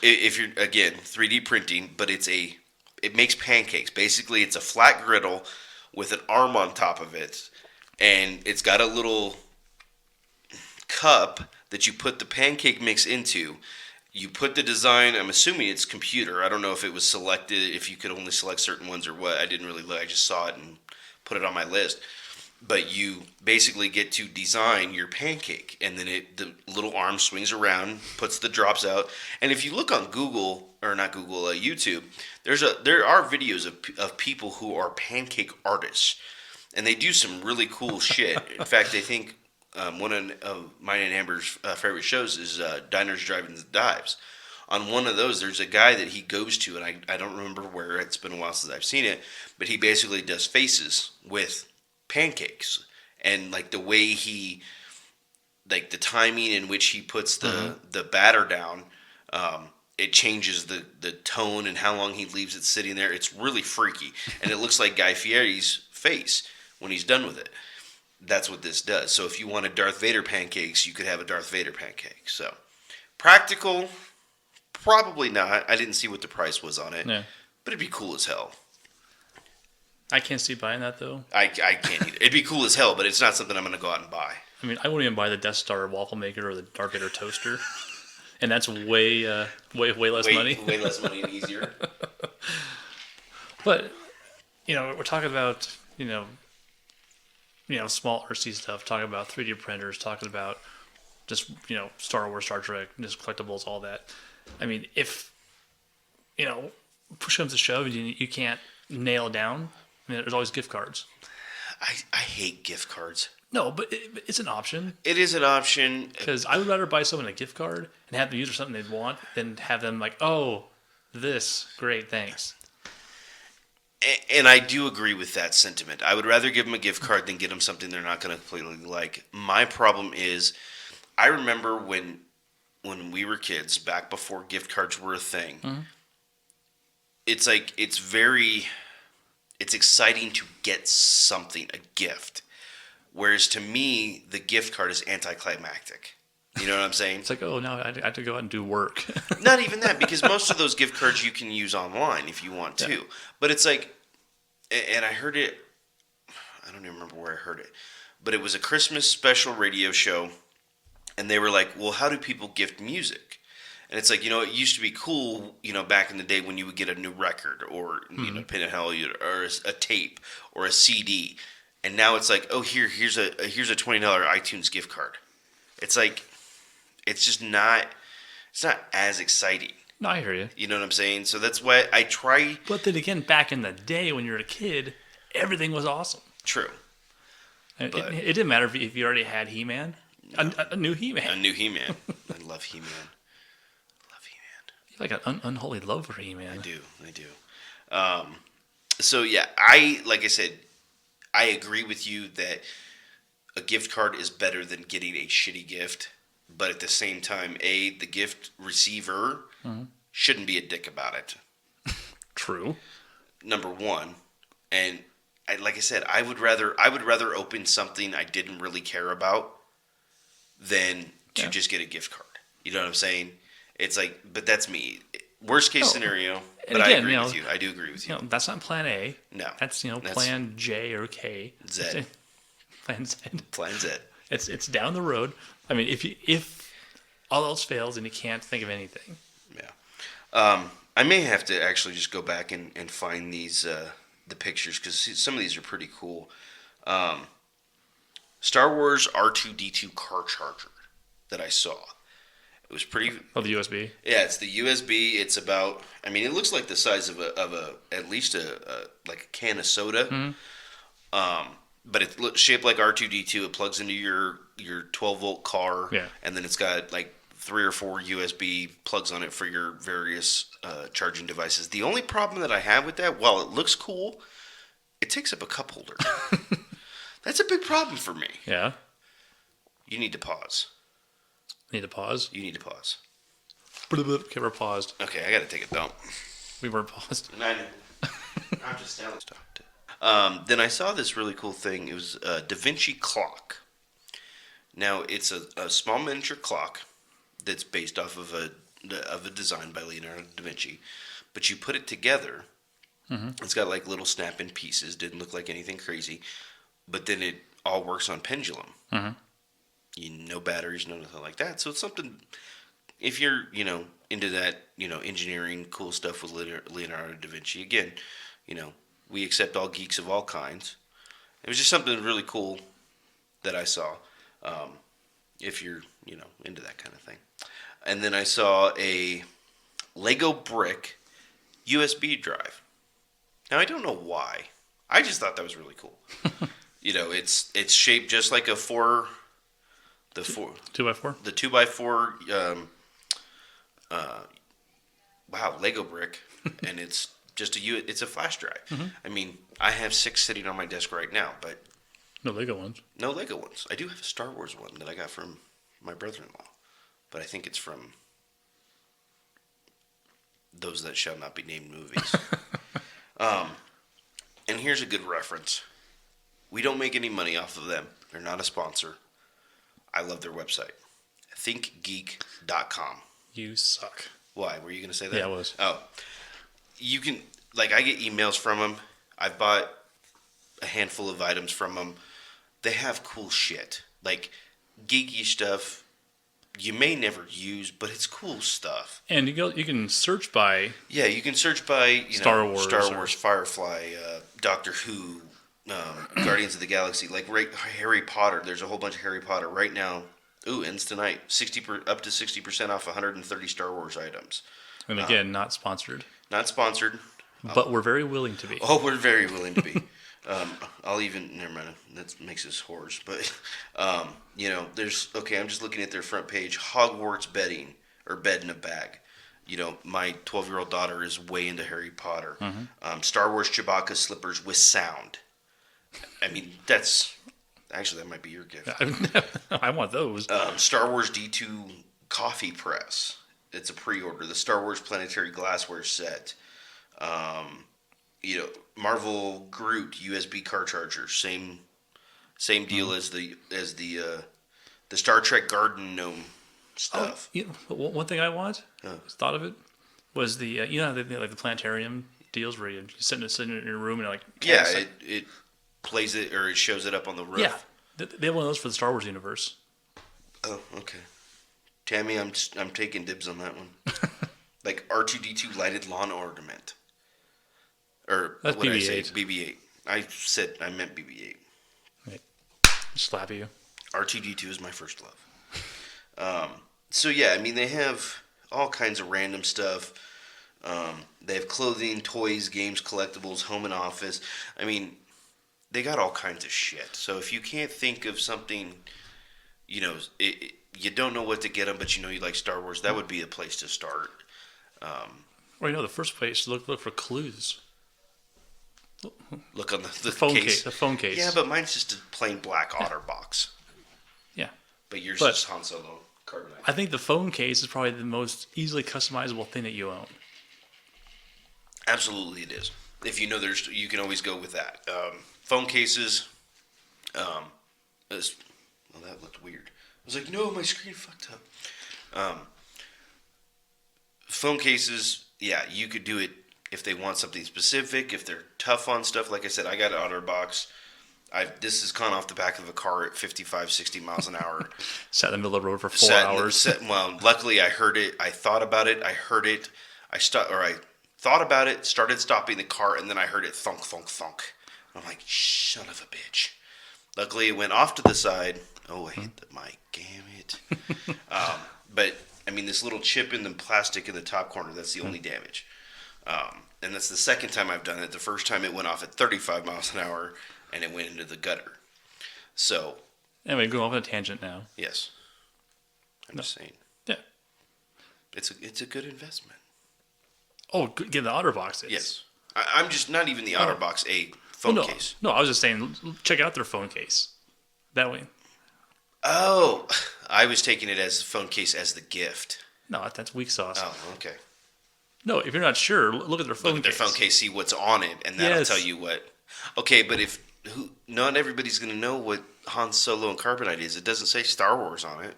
if you're, again, 3D printing, but it makes pancakes. Basically, it's a flat griddle with an arm on top of it. And it's got a little cup that you put the pancake mix into. You put the design, I'm assuming it's computer. I don't know if it was selected, if you could only select certain ones or what. I didn't really look. I just saw it and put it on my list. But you basically get to design your pancake. And then the little arm swings around, puts the drops out. And if you look on YouTube, there are videos of people who are pancake artists. And they do some really cool shit. In fact, I think... one of mine and Amber's favorite shows is Diners, Drive-Ins, and Dives. On one of those, there's a guy that he goes to, and I don't remember where. It's been a while since I've seen it, but he basically does faces with pancakes. And, like, the way he, like, the timing in which he puts the batter down, it changes the tone and how long he leaves it sitting there. It's really freaky. And it looks like Guy Fieri's face when he's done with it. That's what this does. So if you wanted Darth Vader pancakes, you could have a Darth Vader pancake. So practical, probably not. I didn't see what the price was on it, but it'd be cool as hell. I can't see buying that though. I can't either. It'd be cool as hell, but it's not something I'm going to go out and buy. I mean, I wouldn't even buy the Death Star waffle maker or the Darth Vader toaster, and that's way less money. Way less money and easier. But we're talking about small RC stuff, talking about 3D printers, talking about just, Star Wars, Star Trek, just collectibles, all that. I mean, if, push comes to shove and you can't nail down, I mean, there's always gift cards. I hate gift cards. No, but it's an option. It is an option. Because I would rather buy someone a gift card and have them use for something they'd want than have them like, oh, this, great, thanks. And I do agree with that sentiment. I would rather give them a gift card than get them something they're not going to completely like. My problem is, I remember when we were kids, back before gift cards were a thing, it's like it's exciting to get something, a gift. Whereas to me, the gift card is anticlimactic. You know what I'm saying? It's like, oh, now I have to go out and do work. Not even that, because most of those gift cards you can use online if you want to. Yeah. But it's like, and I heard it, I don't even remember where I heard it, but it was a Christmas special radio show, and they were like, well, how do people gift music? And it's like, it used to be cool, back in the day when you would get a new record or, Pin and Hell or a tape or a CD. And now it's like, oh, here's a $20 iTunes gift card. It's like, it's just not, it's not as exciting. No, I hear you. You know what I'm saying? So that's why I try. But then again, back in the day when you were a kid, everything was awesome. True. It didn't matter if you already had He-Man. No. A new He-Man. A new He-Man. I love He-Man. You have like an unholy love for He-Man. I do. So yeah, like I said, I agree with you that a gift card is better than getting a shitty gift. But at the same time, the gift receiver shouldn't be a dick about it. True. Number one, and like I said, I would rather open something I didn't really care about than to just get a gift card. You know what I'm saying? It's like, but that's me. Worst case scenario. But again, I agree with you. I do agree with you. That's not Plan A. No, that's Plan J or K. Z. Plan Z. Plan Z. It's down the road. I mean, if all else fails and you can't think of anything. Yeah. I may have to actually just go back and find these the pictures because some of these are pretty cool. Star Wars R2-D2 car charger that I saw. It was pretty. Oh, the USB. Yeah, it's the USB. It's about. I mean, it looks like the size of at least like a can of soda. Mm-hmm. But it's shaped like R2-D2. It plugs into your 12-volt car. Yeah. And then it's got like 3 or 4 USB plugs on it for your various charging devices. The only problem that I have with that, while it looks cool, it takes up a cup holder. That's a big problem for me. Yeah. You need to pause. Need to pause? You need to pause. Okay, we're paused. Okay, I got to take a dump. We weren't paused. I know. I'm just down. Then I saw this really cool thing. It was a Da Vinci clock. Now, it's a small miniature clock that's based off of a design by Leonardo da Vinci. But you put it together. Mm-hmm. It's got like little snap-in pieces. Didn't look like anything crazy. But then it all works on pendulum. Mm-hmm. No batteries, no nothing like that. So it's something, if you're, into that, engineering, cool stuff with Leonardo da Vinci. Again, we accept all geeks of all kinds. It was just something really cool that I saw, if you're, into that kind of thing. And then I saw a Lego brick USB drive. Now, I don't know why. I just thought that was really cool. It's shaped just like a 2x4. The 2x4. Lego brick, and it's just it's a flash drive. Mm-hmm. I mean, I have 6 sitting on my desk right now, but no Lego ones. No Lego ones. I do have a Star Wars one that I got from my brother-in-law, but I think it's from those that shall not be named movies. And here's a good reference. We don't make any money off of them. They're not a sponsor. I love their website. thinkgeek.com. You suck. Why? Were you going to say that? Yeah, I was. Oh. You can, I get emails from them. I've bought a handful of items from them. They have cool shit. Like, geeky stuff you may never use, but it's cool stuff. And you can search by... Yeah, you can search by, Star Wars, Firefly, Doctor Who, Guardians of the Galaxy, like Harry Potter. There's a whole bunch of Harry Potter right now. Ooh, ends tonight. Up to 60% off 130 Star Wars items. And again, not sponsored. Not sponsored. But we're very willing to be. Oh, we're very willing to be. Never mind. That makes us whores. But, I'm just looking at their front page. Hogwarts bedding, or bed in a bag. My 12-year-old daughter is way into Harry Potter. Mm-hmm. Star Wars Chewbacca slippers with sound. I mean, actually, that might be your gift. I want those. Star Wars D2 coffee press. It's a pre-order. The Star Wars planetary glassware set. Marvel Groot USB car charger, same deal as the Star Trek Garden Gnome stuff. One thing I thought of it was the like the planetarium deals where you sit in your room and like it plays it or it shows it up on the roof. Yeah, they have one of those for the Star Wars universe. Oh, okay. Tammy, I'm taking dibs on that one. Like R2D2 lighted lawn ornament. Or that's what BB-8. did I say? BB-8. I meant BB-8. Right. Slap you. R2D2 is my first love. So yeah, I mean they have all kinds of random stuff. They have clothing, toys, games, collectibles, home and office. I mean, they got all kinds of shit. So if you can't think of something, you don't know what to get them, but you like Star Wars, that would be a place to start. The first place, look for clues. Look on the phone case. The phone case. Yeah, but mine's just a plain black otter box. Yeah. But yours is Han Solo carbonite. I think the phone case is probably the most easily customizable thing that you own. Absolutely, it is. If you know you can always go with that. Phone cases. That looked weird. I was like, no, my screen fucked up. Phone cases, yeah, you could do it if they want something specific. If they're tough on stuff, like I said, I got an OtterBox. This has gone off the back of a car at 55, 60 miles an hour. Sat in the middle of the road for 4 hours. Luckily I heard it. I thought about it. I heard it. I thought about it, started stopping the car, and then I heard it thunk, thunk, thunk. I'm like, son of a bitch. Luckily, it went off to the side. Oh, I hit the mic. Damn it. But, I mean, this little chip in the plastic in the top corner, that's the only damage. And that's the second time I've done it. The first time it went off at 35 miles an hour, and it went into the gutter. So. Anyway, go off on a tangent now. Yes. I'm just saying. Yeah. It's a good investment. Oh, get the OtterBox. Yes. I'm just not even the OtterBox, a phone case. No, I was just saying, check out their phone case. That way. Oh, I was taking it as a phone case as the gift. No, that's weak sauce. Oh, okay. No, if you're not sure, look at their phone case. Look at their phone case, see what's on it, and that'll tell you what. Okay, but not everybody's going to know what Han Solo and Carbonite is. It doesn't say Star Wars on it.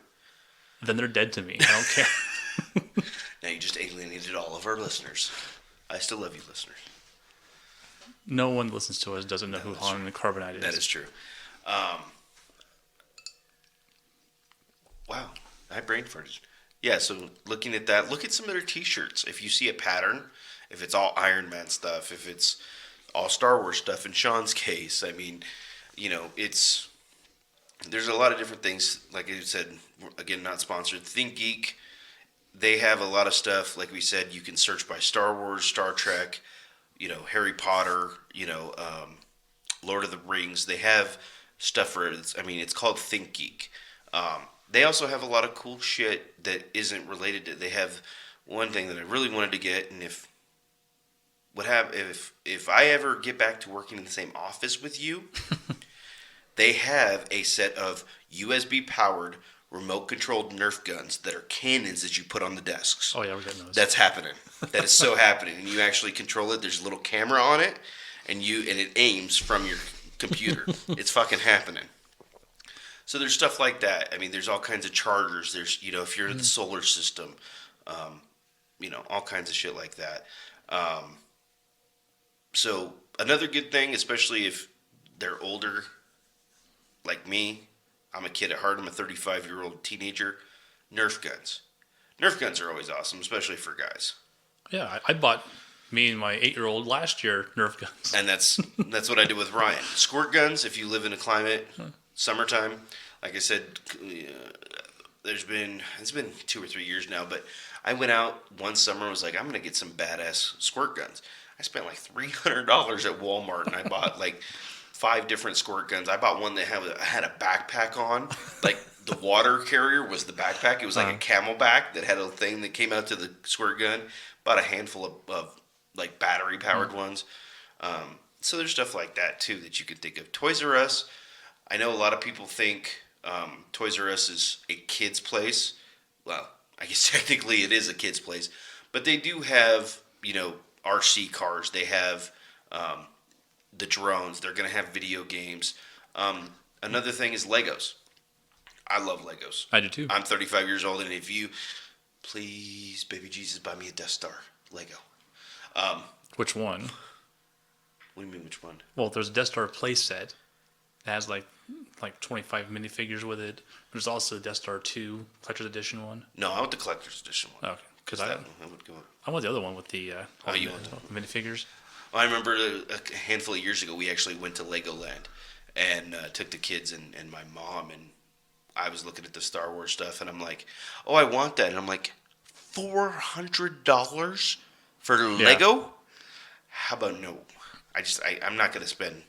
Then they're dead to me. I don't care. Now you just alienated all of our listeners. I still love you, listeners. No one listens to us doesn't know who Han and Carbonite is. That is true. Wow, I brain farted. Yeah, so looking at that, look at some of their T-shirts. If you see a pattern, if it's all Iron Man stuff, if it's all Star Wars stuff in Sean's case, I mean, there's a lot of different things. Like I said, again, not sponsored. Think Geek, they have a lot of stuff. Like we said, you can search by Star Wars, Star Trek, Harry Potter, Lord of the Rings. They have stuff for it. It's called Think Geek. They also have a lot of cool shit that isn't related to. They have one thing that I really wanted to get, and if I ever get back to working in the same office with you, they have a set of USB powered remote controlled Nerf guns that are cannons that you put on the desks. Oh yeah, we're getting those. That's happening. That is so happening, and you actually control it. There's a little camera on it, and it aims from your computer. It's fucking happening. So there's stuff like that. I mean, there's all kinds of chargers. There's, if you're in the solar system, all kinds of shit like that. So another good thing, especially if they're older, like me, I'm a kid at heart. I'm a 35-year-old teenager. Nerf guns. Nerf guns are always awesome, especially for guys. Yeah, I bought me and my 8-year-old last year Nerf guns. And that's what I did with Ryan. Squirt guns, if you live in a climate, summertime, like I said, it's been 2 or 3 years now, but I went out one summer and was like, I'm going to get some badass squirt guns. I spent like $300 at Walmart, and I bought like 5 different squirt guns. I bought one that had a backpack on. Like the water carrier was the backpack. It was like a Camelback that had a thing that came out to the squirt gun. Bought a handful of like battery powered ones. So there's stuff like that too that you can think of. Toys R Us. I know a lot of people think Toys R Us is a kid's place. Well, I guess technically it is a kid's place, but they do have RC cars. They have the drones. They're going to have video games. Another thing is Legos. I love Legos. I do too. I'm 35 years old, and if you, please, baby Jesus, buy me a Death Star Lego. Which one? What do you mean, which one? Well, there's a Death Star playset. It has like 25 minifigures with it. There's also Death Star 2 Collector's Edition one. No, I want the collector's edition one. Okay, because that would go. I want the other one with the you want the minifigures. I remember a handful of years ago, we actually went to Legoland and took the kids and my mom, and I was looking at the Star Wars stuff, and I'm like, oh, I want that. And I'm like, $400 for Lego? How about no? I'm not going to spend,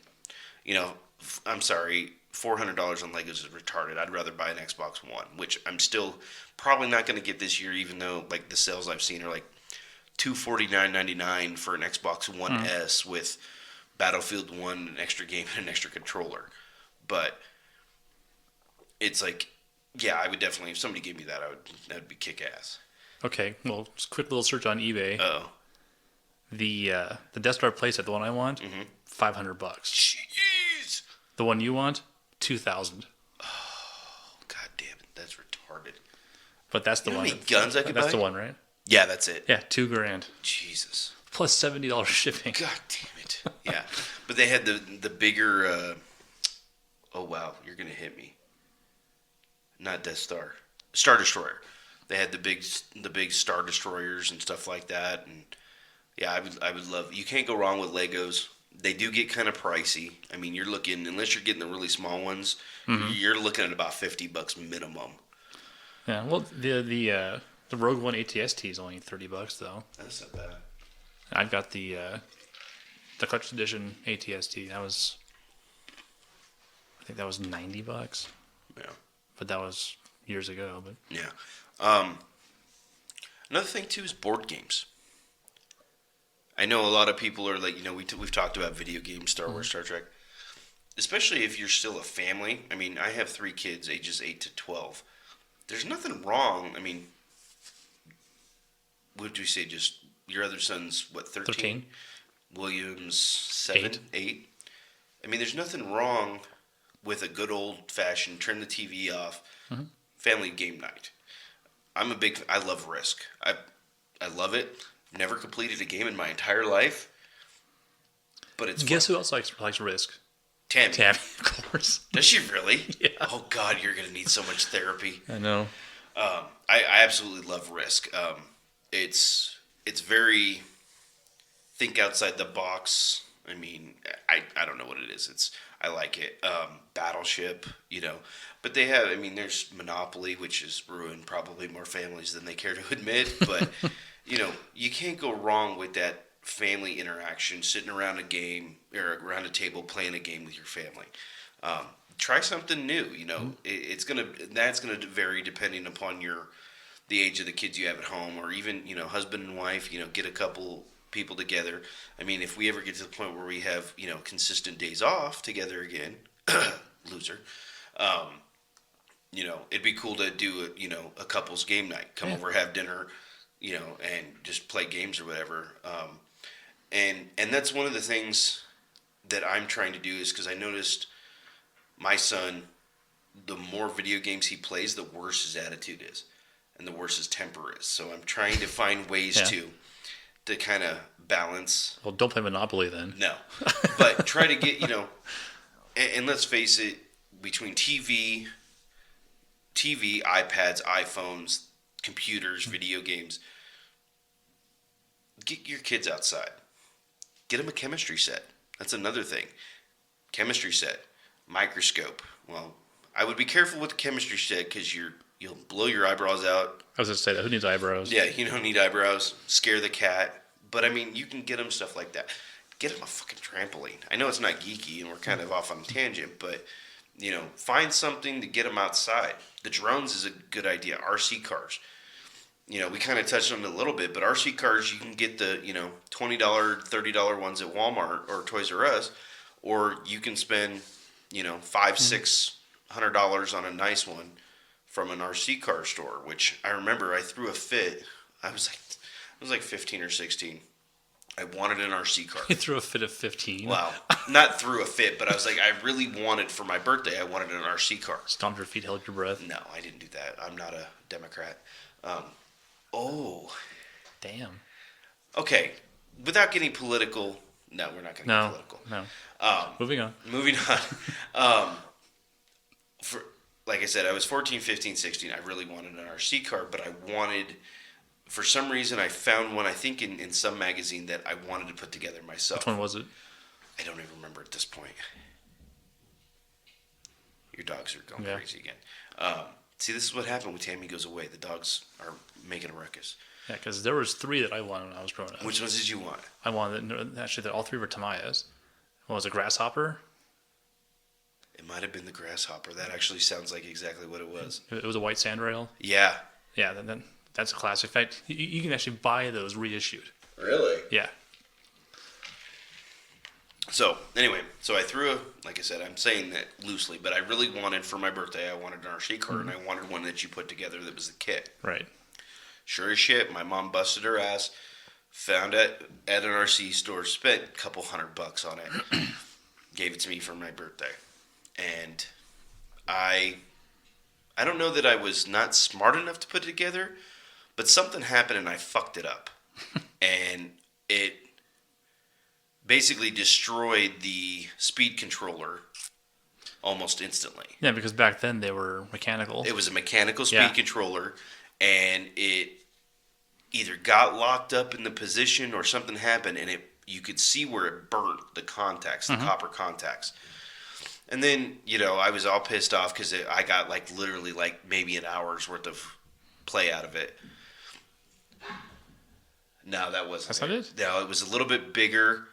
I'm sorry, $400 on Legos is retarded. I'd rather buy an Xbox One, which I'm still probably not going to get this year, even though like the sales I've seen are like $249.99 for an Xbox One S with Battlefield 1, an extra game, and an extra controller. But it's like, yeah, I would definitely, if somebody gave me that, that would be kick-ass. Okay, well, just a quick little search on eBay. Oh. The Death Star playset, the one I want, $500. Jeez! The one you want, $2,000. Oh, god damn it, that's retarded. But that's the You know one. how many guns I could buy? That's the one, right? Yeah, that's it. Yeah, $2,000 Jesus. plus $70 shipping. God damn it. Yeah, but they had the bigger. Oh wow, you're gonna hit me. Not Death Star, Star Destroyer. They had the big Star Destroyers and stuff like that, and yeah, I would love. You can't go wrong with Legos. They do get kind of pricey. I mean, you're looking, unless you're getting the really small ones, you're looking at about $50 minimum. Yeah, well, the Rogue One ATST is only $30 though. That's not bad. I've got the Collector's Edition ATST. I think that was $90. Yeah. But that was years ago. But yeah. Another thing too is board games. I know a lot of people are like, we've talked about video games, Star Wars, Star Trek. Especially if you're still a family. I mean, I have 3 kids, ages 8 to 12. There's nothing wrong. I mean, what did you say? Just your other son's what? 13. William's 7, 8. I mean, there's nothing wrong with a good old fashioned turn the TV off, family game night. I love Risk. I love it. Never completed a game in my entire life, but it's guess fun. who else likes Risk? Tammy. Tammy, of course. Does she really? Yeah. Oh God, you're gonna need so much therapy. I know. I absolutely love Risk. It's very think outside the box. I mean, I don't know what it is. I like it. Battleship, but they have. I mean, there's Monopoly, which has ruined probably more families than they care to admit. But you can't go wrong with that family interaction, sitting around a game or around a table playing a game with your family. Try something new. That's gonna vary depending upon the age of the kids you have at home, or even husband and wife. Get a couple people together. I mean, if we ever get to the point where we have consistent days off together again, loser. It'd be cool to do a couple's game night. Come over, have dinner, and just play games or whatever. And that's one of the things that I'm trying to do is because I noticed my son, the more video games he plays, the worse his attitude is, and the worse his temper is. So I'm trying to find ways to kind of balance. Well, don't play Monopoly then. No, but try to get and let's face it, between TV, iPads, iPhones, computers, video games, get your kids outside. Get them a chemistry set. That's another thing. Chemistry set, microscope. Well, I would be careful with the chemistry set because you'll blow your eyebrows out. I was going to say that. Who needs eyebrows? Yeah, you don't need eyebrows. Scare the cat. But I mean, you can get them stuff like that. Get them a fucking trampoline. I know it's not geeky and we're kind of off on a tangent, but find something to get them outside. The drones is a good idea. RC cars. We kind of touched on it a little bit, but RC cars, you can get the, $20, $30 ones at Walmart or Toys R Us, or you can spend, $500-$600 on a nice one from an RC car store, which I remember I threw a fit. I was like 15 or 16. I wanted an RC car. You threw a fit of 15. Wow. Not through a fit, but I was like, I really wanted, for my birthday, I wanted an RC car. Stomped your feet, held your breath. No, I didn't do that. I'm not a Democrat. Damn. Okay. Without getting political. No, we're not going to get political. No. Moving on. Moving on. Like I said, I was 14, 15, 16. I really wanted an RC car, but I wanted, for some reason, I found one, I think, in some magazine that I wanted to put together myself. Which one was it? I don't even remember at this point. Your dogs are going crazy again. See, this is what happened when Tammy goes away. The dogs are making a ruckus. Yeah, because there was 3 that I wanted when I was growing up. Which ones did you want? I wanted, actually, all 3 were Tamiya's. One was a grasshopper. It might have been the grasshopper. That actually sounds like exactly what it was. It was a white sandrail. Yeah. Yeah, that's a classic. In fact, you can actually buy those reissued. Really? Yeah. So, anyway, I threw like I said, I'm saying that loosely, but I really wanted, for my birthday, I wanted an RC car, and I wanted one that you put together that was the kit. Right. Sure as shit, my mom busted her ass, found it at an RC store, spent a couple $100 on it, gave it to me for my birthday. And I don't know that I was not smart enough to put it together, but something happened and I fucked it up. And it basically destroyed the speed controller almost instantly. Yeah, because back then they were mechanical. It was a mechanical speed controller, and it either got locked up in the position or something happened, and you could see where it burnt the contacts, the copper contacts. And then, I was all pissed off because I got literally maybe an hour's worth of play out of it. No, that wasn't. That's not it? No, it was a little bit bigger.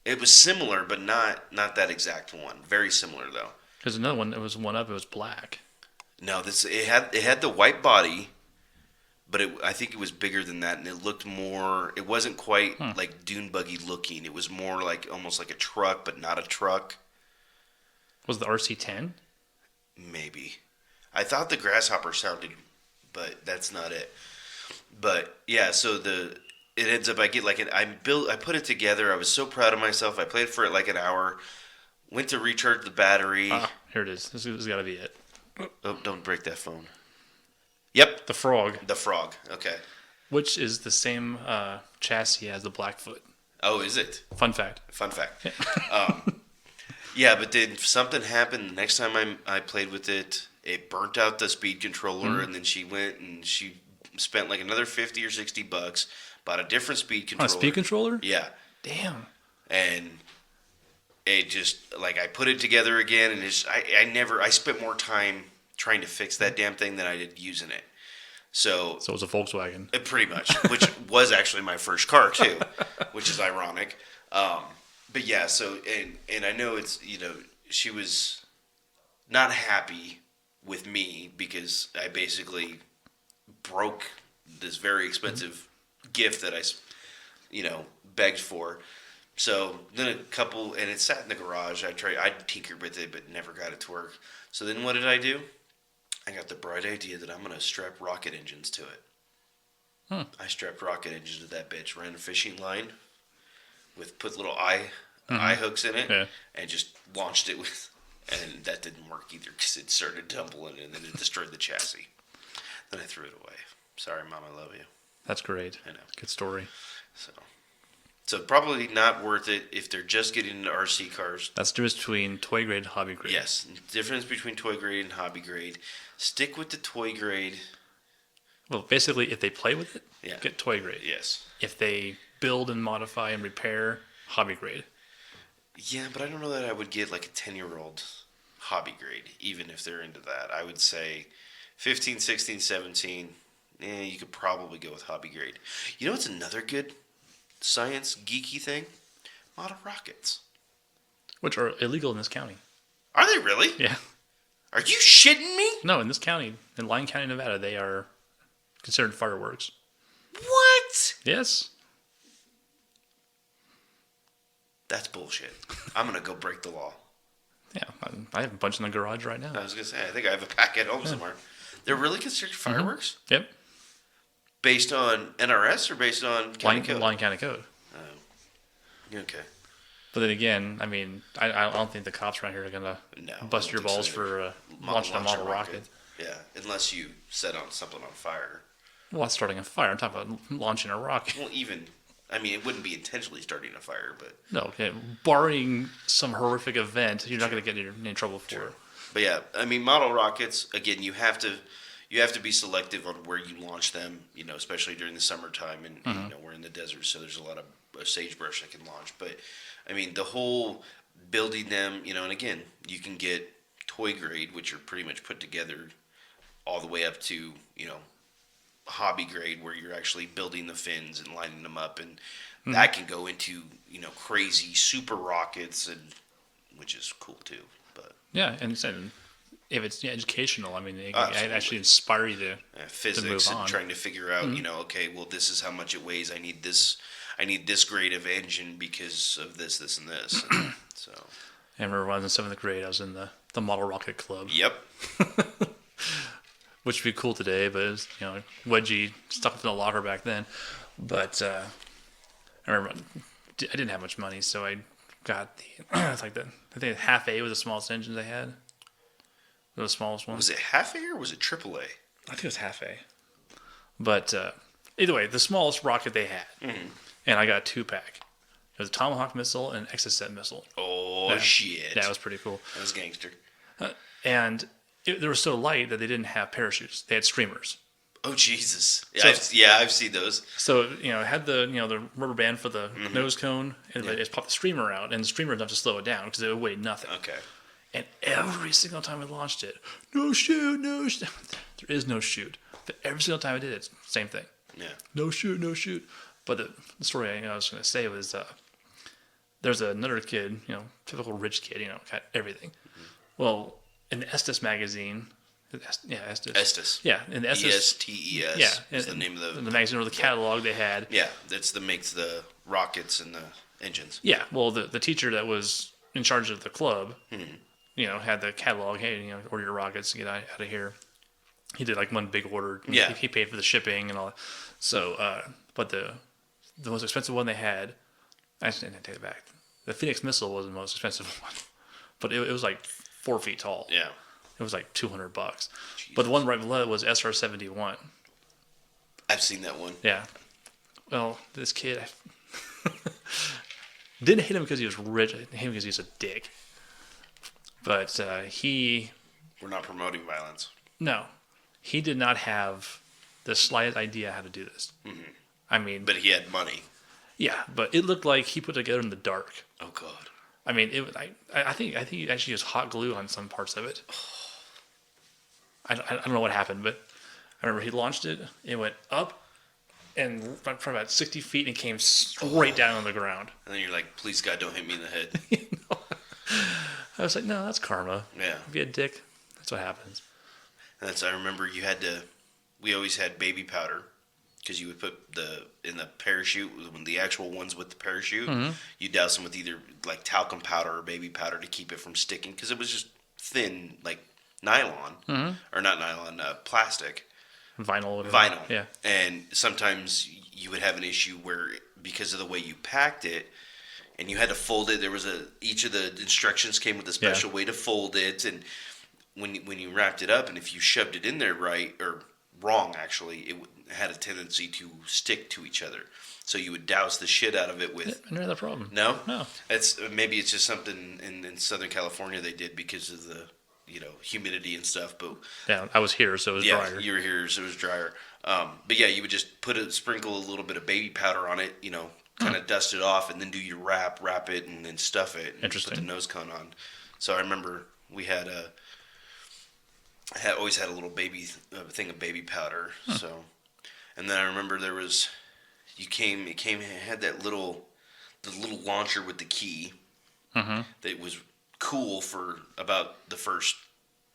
It was similar, but not that exact one. Very similar though. Because another one, it was one up. It was black. No, it had the white body, but I think it was bigger than that, and it looked more. It wasn't quite like dune buggy looking. It was more almost like a truck, but not a truck. Was the RC-10? Maybe. I thought the grasshopper sounded, but that's not it. But yeah, so it ends up I put it together. I was so proud of myself. I played for it an hour. Went to recharge the battery. Here it is. This has got to be it. Oh, don't break that phone. Yep. The frog. The frog. Okay. Which is the same chassis as the Blackfoot. Oh, is it? Fun fact. Yeah, but then something happened. The next time I played with it, it burnt out the speed controller, and then she went and she spent another $50 or $60, bought a different speed controller. On a speed controller? Yeah. Damn. And it just, I put it together again, and I spent more time trying to fix that damn thing than I did using it. So it was a Volkswagen. Pretty much, which was actually my first car too, which is ironic. But yeah, so, and I know it's, she was not happy with me because I basically broke this very expensive gift that I, begged for. So then and it sat in the garage. I tinkered with it, but never got it to work. So then what did I do? I got the bright idea that I'm going to strap rocket engines to it. I strapped rocket engines to that bitch, ran a fishing line, put little eye hooks in it, and just launched it with, and that didn't work either because it started tumbling and then it destroyed the chassis. Then I threw it away. Sorry, Mom, I love you. That's great. I know. Good story. So probably not worth it if they're just getting into RC cars. That's the difference between toy grade and hobby grade. Yes, difference between toy grade and hobby grade. Stick with the toy grade. Well, basically, if they play with it, get toy grade. Yes. If they build and modify and repair, hobby grade. Yeah, but I don't know that I would get a 10-year-old hobby grade, even if they're into that. I would say 15, 16, 17, you could probably go with hobby grade. You know what's another good science geeky thing? Model rockets. Which are illegal in this county. Are they really? Yeah. Are you shitting me? No, in this county, in Lyon County, Nevada, they are considered fireworks. What? Yes. That's bullshit. I'm going to go break the law. Yeah, I have a bunch in the garage right now. I was going to say, I think I have a pack at home somewhere. They're really considered fireworks? Yep. Based on NRS or based on county code? Line county code. Okay. But then again, I mean, I don't think the cops around here are gonna bust your balls for launching a model rocket. Yeah, unless you set on something on fire. Well, that's starting a fire. I'm talking about launching a rocket. Well, it wouldn't be intentionally starting a fire, but No, okay. Barring some horrific event, you're not going to get in trouble for it. But yeah, I mean, model rockets. Again, you have to be selective on where you launch them. Especially during the summertime, and we're in the desert, so there's a lot of sagebrush that can launch. But I mean, the whole building them, and again, you can get toy grade, which are pretty much put together, all the way up to hobby grade, where you're actually building the fins and lining them up, and that can go into crazy super rockets, and which is cool too. But yeah, and if it's educational, I mean, it Absolutely. actually inspire you to physics to move and on. trying to figure out, okay, well, this is how much it weighs. I need this grade of engine because of this, and this. And so, I remember when I was in 7th grade, I was in the model rocket club. yep. Which would be cool today, but it was, wedgie stuck up in the locker back then. But I remember I didn't have much money, so I got it's like I think half A was the smallest engine they had. The smallest one. Was it half A or was it triple A? I think it was half A. But either way, the smallest rocket they had, and I got a 2-pack. It was a Tomahawk missile and an Exocet missile. Oh, Yeah. shit. That was pretty cool. That was gangster. And they were so light that they didn't have parachutes. They had streamers. Oh, Jesus. So- I've seen those. So, it had the rubber band for the nose cone, and it popped the streamer out, and the streamer enough to slow it down because it would weigh nothing. Okay. And every single time I launched it, no shoot. There is no shoot. But every single time I did it, same thing. Yeah. No shoot. But the story I was going to say was there's another kid, typical rich kid, got everything. Well, in the Estes magazine, Estes. Yeah, in the Estes. ESTES. Yeah, Is the name of the the. magazine or the catalog they had. Yeah, that's the makes the rockets and the engines. Yeah, well, the teacher that was in charge of the club, had the catalog. Hey, order your rockets, get out of here. He did like one big order. Yeah. He paid for the shipping and all that. So, but the most expensive one they had, I didn't take it back. The Phoenix missile was the most expensive one, but it was like 4 feet tall. Yeah. It was like $200. But the one right below it was SR-71. I've seen that one. Yeah. Well, this kid didn't hit him because he was rich. I hit him because he was a dick. But We're not promoting violence. he did not have the slightest idea how to do this. Mm-hmm. I mean, But he had money. yeah, but it looked like he put it together in the dark. Oh, God. I mean, I think he actually used hot glue on some parts of it. I don't know what happened, but I remember he launched it. It went up and from about 60 feet and came straight down on the ground. And then you're like, please, God, don't hit me in the head. I was like, no, that's karma. Yeah. Be a dick. That's what happens. I remember we always had baby powder because you would put in the parachute, when the actual ones with the parachute, you douse them with either like talcum powder or baby powder to keep it from sticking because it was just thin, like nylon, or not nylon, plastic. Vinyl. Whatever. Vinyl. Yeah. And sometimes you would have an issue where because of the way you packed it, and you had to fold it. There was each of the instructions came with a special way to fold it, and when you wrapped it up, and if you shoved it in there right or wrong, actually, it had a tendency to stick to each other. So you would douse the shit out of it with. I never had that problem. No, No. Maybe it's just something in Southern California they did because of the humidity and stuff. But Yeah, I was here, so it was drier. you were here, so it was drier. But yeah, you would just sprinkle a little bit of baby powder on it, kind of dust it off, and then do your wrap it, and then stuff it. And Interesting. Put the nose cone on. So I remember we had always had a little baby thing of baby powder. So, and then I remember there was, it had the little launcher with the key that was cool for about the first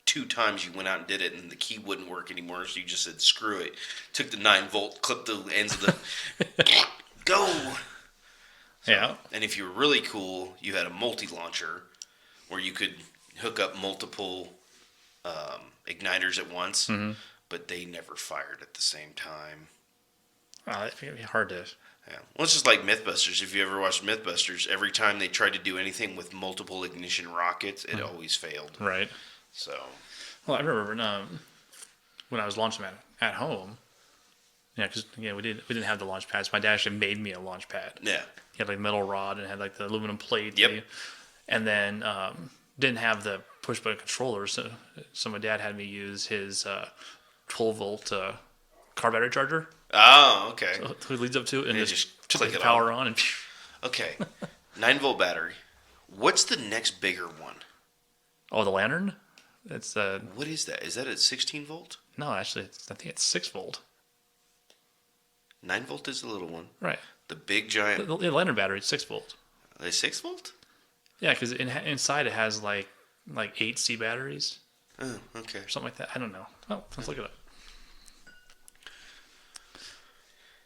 2 times you went out and did it, and the key wouldn't work anymore, so you just said screw it, took the 9-volt, clipped the ends of the go. Yeah. And if you were really cool, you had a multi-launcher where you could hook up multiple igniters at once, but they never fired at the same time. It'd be hard to. Yeah. Well, it's just like Mythbusters. If you ever watched Mythbusters, every time they tried to do anything with multiple ignition rockets, it always failed. Right. So. Well, I remember when I was launching at home. Yeah, because we didn't have the launch pads. My dad actually made me a launch pad. Yeah. He had like metal rod and had like the aluminum plate. Yep. And then didn't have the push button controller, so my dad had me use his 12-volt car battery charger. Oh, okay. So it leads up to it and just click the it power on and. Okay. 9-volt battery. What's the next bigger one? Oh, the lantern. That's What is that? Is that a 16 volt? no, actually, I think it's 6-volt. 9-volt is the little one. Right. The big giant. The lantern battery is 6-volt. Are they 6-volt? Yeah, because inside it has like 8 C batteries Oh, okay. or something like that. I don't know. Oh, let's look it up.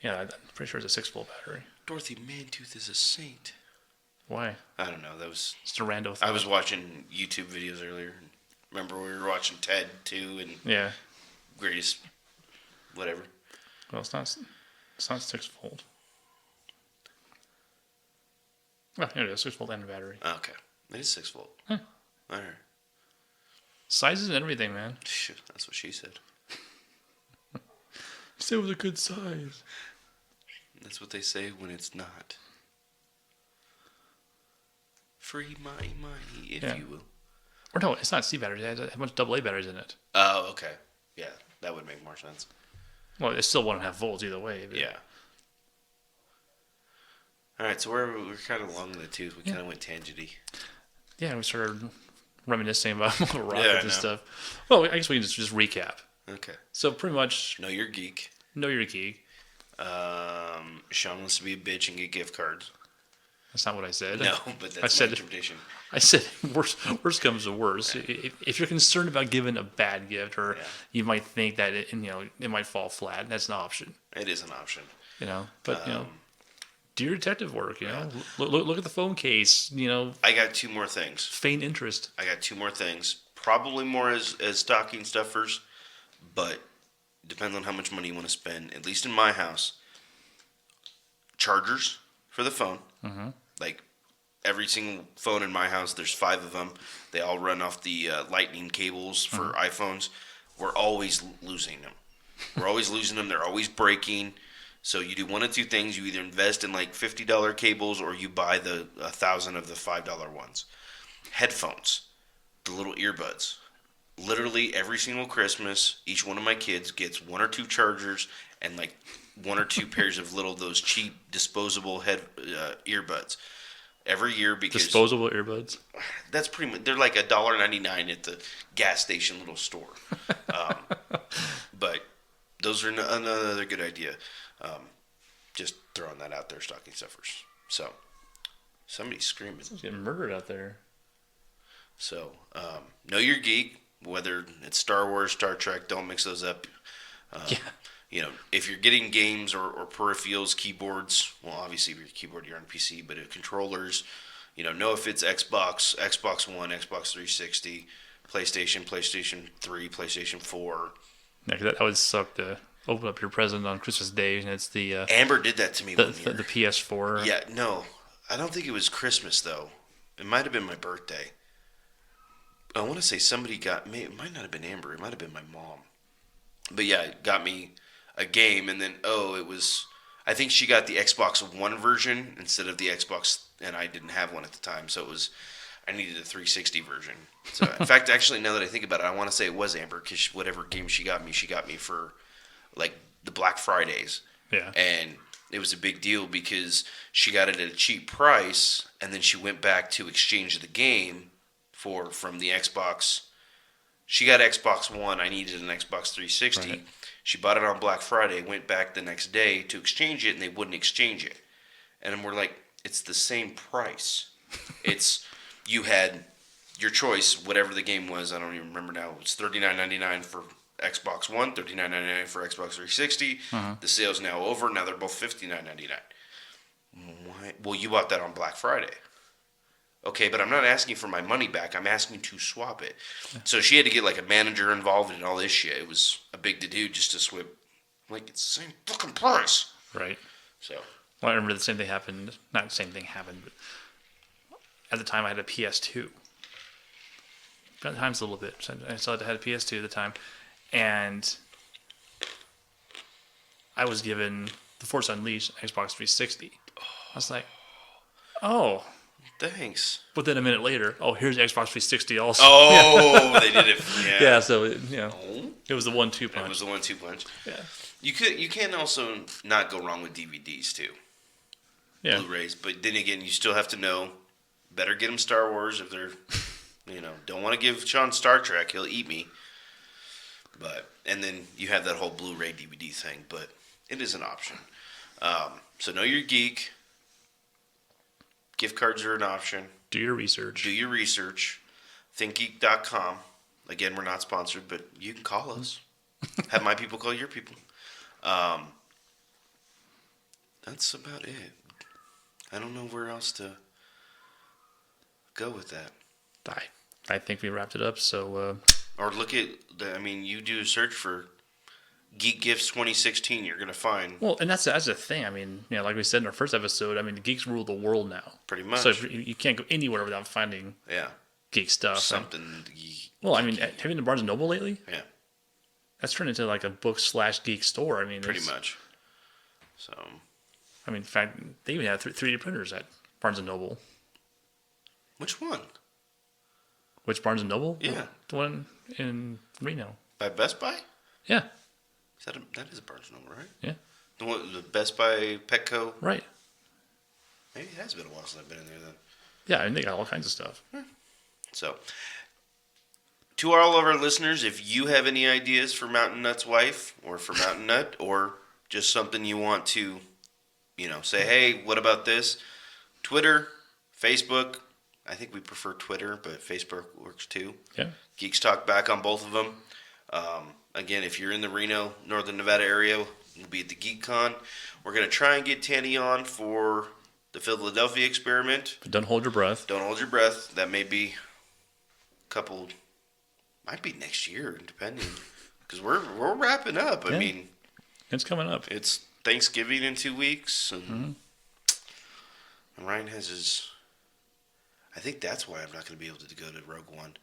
Yeah, I'm pretty sure it's a 6-volt battery. Dorothy Mantooth is a saint. Why? I don't know. That was. Just a rando I thought. was watching YouTube videos earlier. Remember we were watching Ted too and Yeah. greatest whatever. Well, it's not 6-volt. Oh, here it is. 6-volt lantern battery. Okay. It is 6-volt. Huh. All right. Sizes and everything, man. Shit, that's what she said. Say it was a good size. That's what they say when it's not. Free my money, if Yeah. you will. Or no, it's not C batteries. It has a bunch of AA batteries in it. Oh, okay. Yeah, that would make more sense. Well, it's still 1.5 volts either way. But Yeah. All right, so we're kind of along the tooth. We kind of went tangenty. Yeah, we started reminiscing about rockets Yeah, I and know. stuff. Well, I guess we can just recap. Okay. So pretty much, Know your geek. know you're a geek. Sean wants to be a bitch and get gift cards. That's not what I said. No, but that's I said my tradition. I said worst comes to worst. If you're concerned about giving a bad gift, or Yeah. you might think that it might fall flat, that's an option. It is an option. But do your detective work. Look at the phone case. I got 2 more things. Feign interest. I got 2 more things. Probably more as stocking stuffers, but depends on how much money you want to spend. At least in my house, chargers for the phone. Mm-hmm. Like every single phone in my house, there's 5 of them. They all run off the lightning cables for iPhones. We're always losing them. We're always losing them. They're always breaking. So you do one of 2 things. You either invest in like $50 cables or you buy the 1,000 of the $5 ones. Headphones, the little earbuds. Literally every single Christmas, each one of my kids gets 1 or 2 chargers and like 1 or 2 pairs of those cheap disposable earbuds every year because Disposable earbuds. that's pretty much, they're like $1.99 at the gas station little store. But those are another good idea. Just throwing that out there, stocking stuffers. So somebody's screaming. Someone's getting murdered out there. So know your geek, whether it's Star Wars, Star Trek, don't mix those up. Yeah. If you're getting games or peripherals, keyboards, well, obviously if you're a keyboard, you're on PC, but controllers, know if it's Xbox, Xbox One, Xbox 360, PlayStation 3, PlayStation 4. Yeah, 'cause that would suck to open up your present on Christmas Day and it's the Amber did that to me one year. the PS4. Yeah, no, I don't think it was Christmas, though. It might have been my birthday. I want to say somebody it might not have been Amber, it might have been my mom. But yeah, it got me a game, and then, I think she got the Xbox One version instead of the Xbox, and I didn't have one at the time, so I needed a 360 version. So, in fact, actually, now that I think about it, I want to say it was Amber, because whatever game she got me for, like, the Black Fridays. Yeah. And it was a big deal because she got it at a cheap price, and then she went back to exchange the game from the Xbox. She got Xbox One. I needed an Xbox 360. Right. She bought it on Black Friday, went back the next day to exchange it, and they wouldn't exchange it. And we're like, it's the same price. You had your choice, whatever the game was. I don't even remember now. It was $39.99 for Xbox One, $39.99 for Xbox 360. The sale's now over. Now they're both $59.99. Why? Well, you bought that on Black Friday. Okay, but I'm not asking for my money back. I'm asking to swap it. So she had to get like a manager involved in all this shit. It was a big to-do just to swap. I'm like, it's the same fucking price. Right. So. Well, I remember the same thing happened. Not the same thing happened, but at the time I had a PS2. Got the times a little bit. So I still had a PS2 at the time, and I was given the Force Unleashed Xbox 360. I was like, oh. Thanks. But then a minute later, here's Xbox 360 also. Oh, they did it. Yeah. Yeah, so it was the 1-2 punch. It was the 1-2 punch. Yeah. You can also not go wrong with DVDs too. Yeah. Blu-rays, but then again, you still have to know. Better get them Star Wars if they're, don't want to give Sean Star Trek. He'll eat me. And then you have that whole Blu-ray DVD thing, but it is an option. So know your geek. Gift cards are an option. Do your research. ThinkGeek.com. Again, we're not sponsored, but you can call us. Have my people call your people. That's about it. I don't know where else to go with that. I think we wrapped it up. So, or look at you do a search for Geek Gifts 2016. You're gonna find. Well, and that's the thing. Like we said in our first episode, the geeks rule the world now. Pretty much. So you can't go anywhere without finding geek stuff. Something. Have you been to Barnes and Noble lately? Yeah. That's turned into like a book/geek store. Pretty much. So. In fact, they even have 3D printers at Barnes and Noble. Which one? Which Barnes and Noble? Yeah. The one in Reno. By Best Buy? Yeah. That is a Barnes and Noble, right? Yeah. The Best Buy Petco? Right. Maybe it has been a while since I've been in there then. Yeah, they got all kinds of stuff. So, to all of our listeners, if you have any ideas for Mountain Nut's wife, or for Mountain Nut, or just something you want to, say, hey, what about this? Twitter, Facebook. I think we prefer Twitter, but Facebook works too. Yeah. Geeks Talk Back on both of them. Again, if you're in the Reno, Northern Nevada area, we'll be at the GeekCon. We're going to try and get Tanny on for the Philadelphia experiment. But don't hold your breath. Don't hold your breath. That may be might be next year, depending. Because we're wrapping up. Yeah. I mean, it's coming up. It's Thanksgiving in 2 weeks. And Ryan has his... I think that's why I'm not going to be able to go to Rogue One.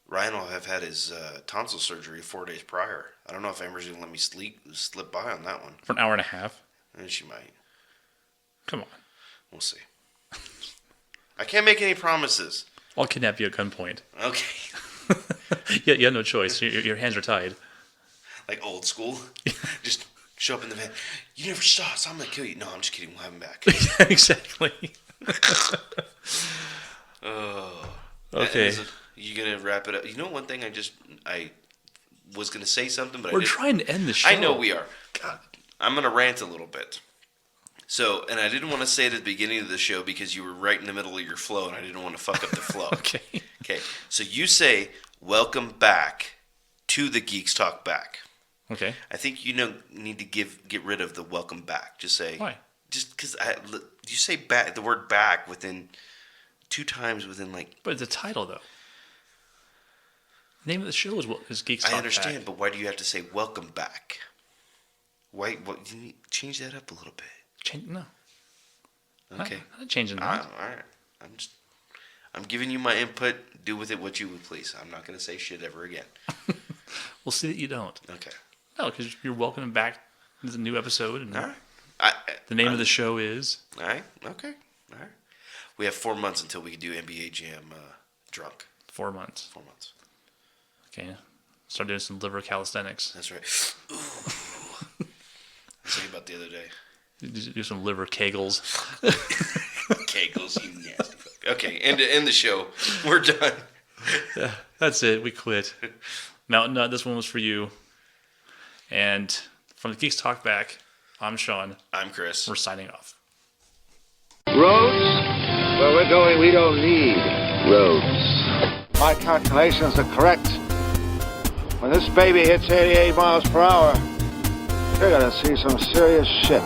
Ryan will have had his tonsil surgery 4 days prior. I don't know if Amber's going to let me slip by on that one. For an hour and a half? And she might. Come on. We'll see. I can't make any promises. I'll kidnap you at gunpoint. Okay. Yeah, you have no choice. Your hands are tied. Like old school? Just show up in the van. You never saw us. I'm going to kill you. No, I'm just kidding. We'll have him back. Exactly. Oh. Okay. You going to wrap it up? You know one thing I was going to say something, but we're trying to end the show. I know we are. God. I'm going to rant a little bit. So, and I didn't want to say it at the beginning of the show because you were right in the middle of your flow, and I didn't want to fuck up the flow. Okay. So you say, welcome back to the Geeks Talk Back. Okay. I think you need to get rid of the welcome back. Just say... Why? Just because you say back, the word back within 2 times within like... But it's a title, though. The name of the show is Geeks Talk Back. I understand, but why do you have to say welcome back? Why? What? You need to change that up a little bit. No. Okay. I'm not changing that. All right. I'm giving you my input. Do with it what you would please. I'm not going to say shit ever again. We'll see that you don't. Okay. No, because you're welcoming back to the new episode. And all right. The name of the show is... All right. Okay. All right. We have 4 months until we can do NBA Jam drunk. 4 months. 4 months. Okay. Start doing some liver calisthenics. That's right. Ooh. I was thinking about the other day. Do some liver kegels. Kegels, you nasty fuck. Okay, end the show. We're done. Yeah, that's it. We quit. Mountain Nut, this one was for you. And from the Geeks Talk Back, I'm Sean. I'm Chris. We're signing off. Roads? Where we're going, we don't need roads. My calculations are correct. When this baby hits 88 miles per hour, you're gonna see some serious shit.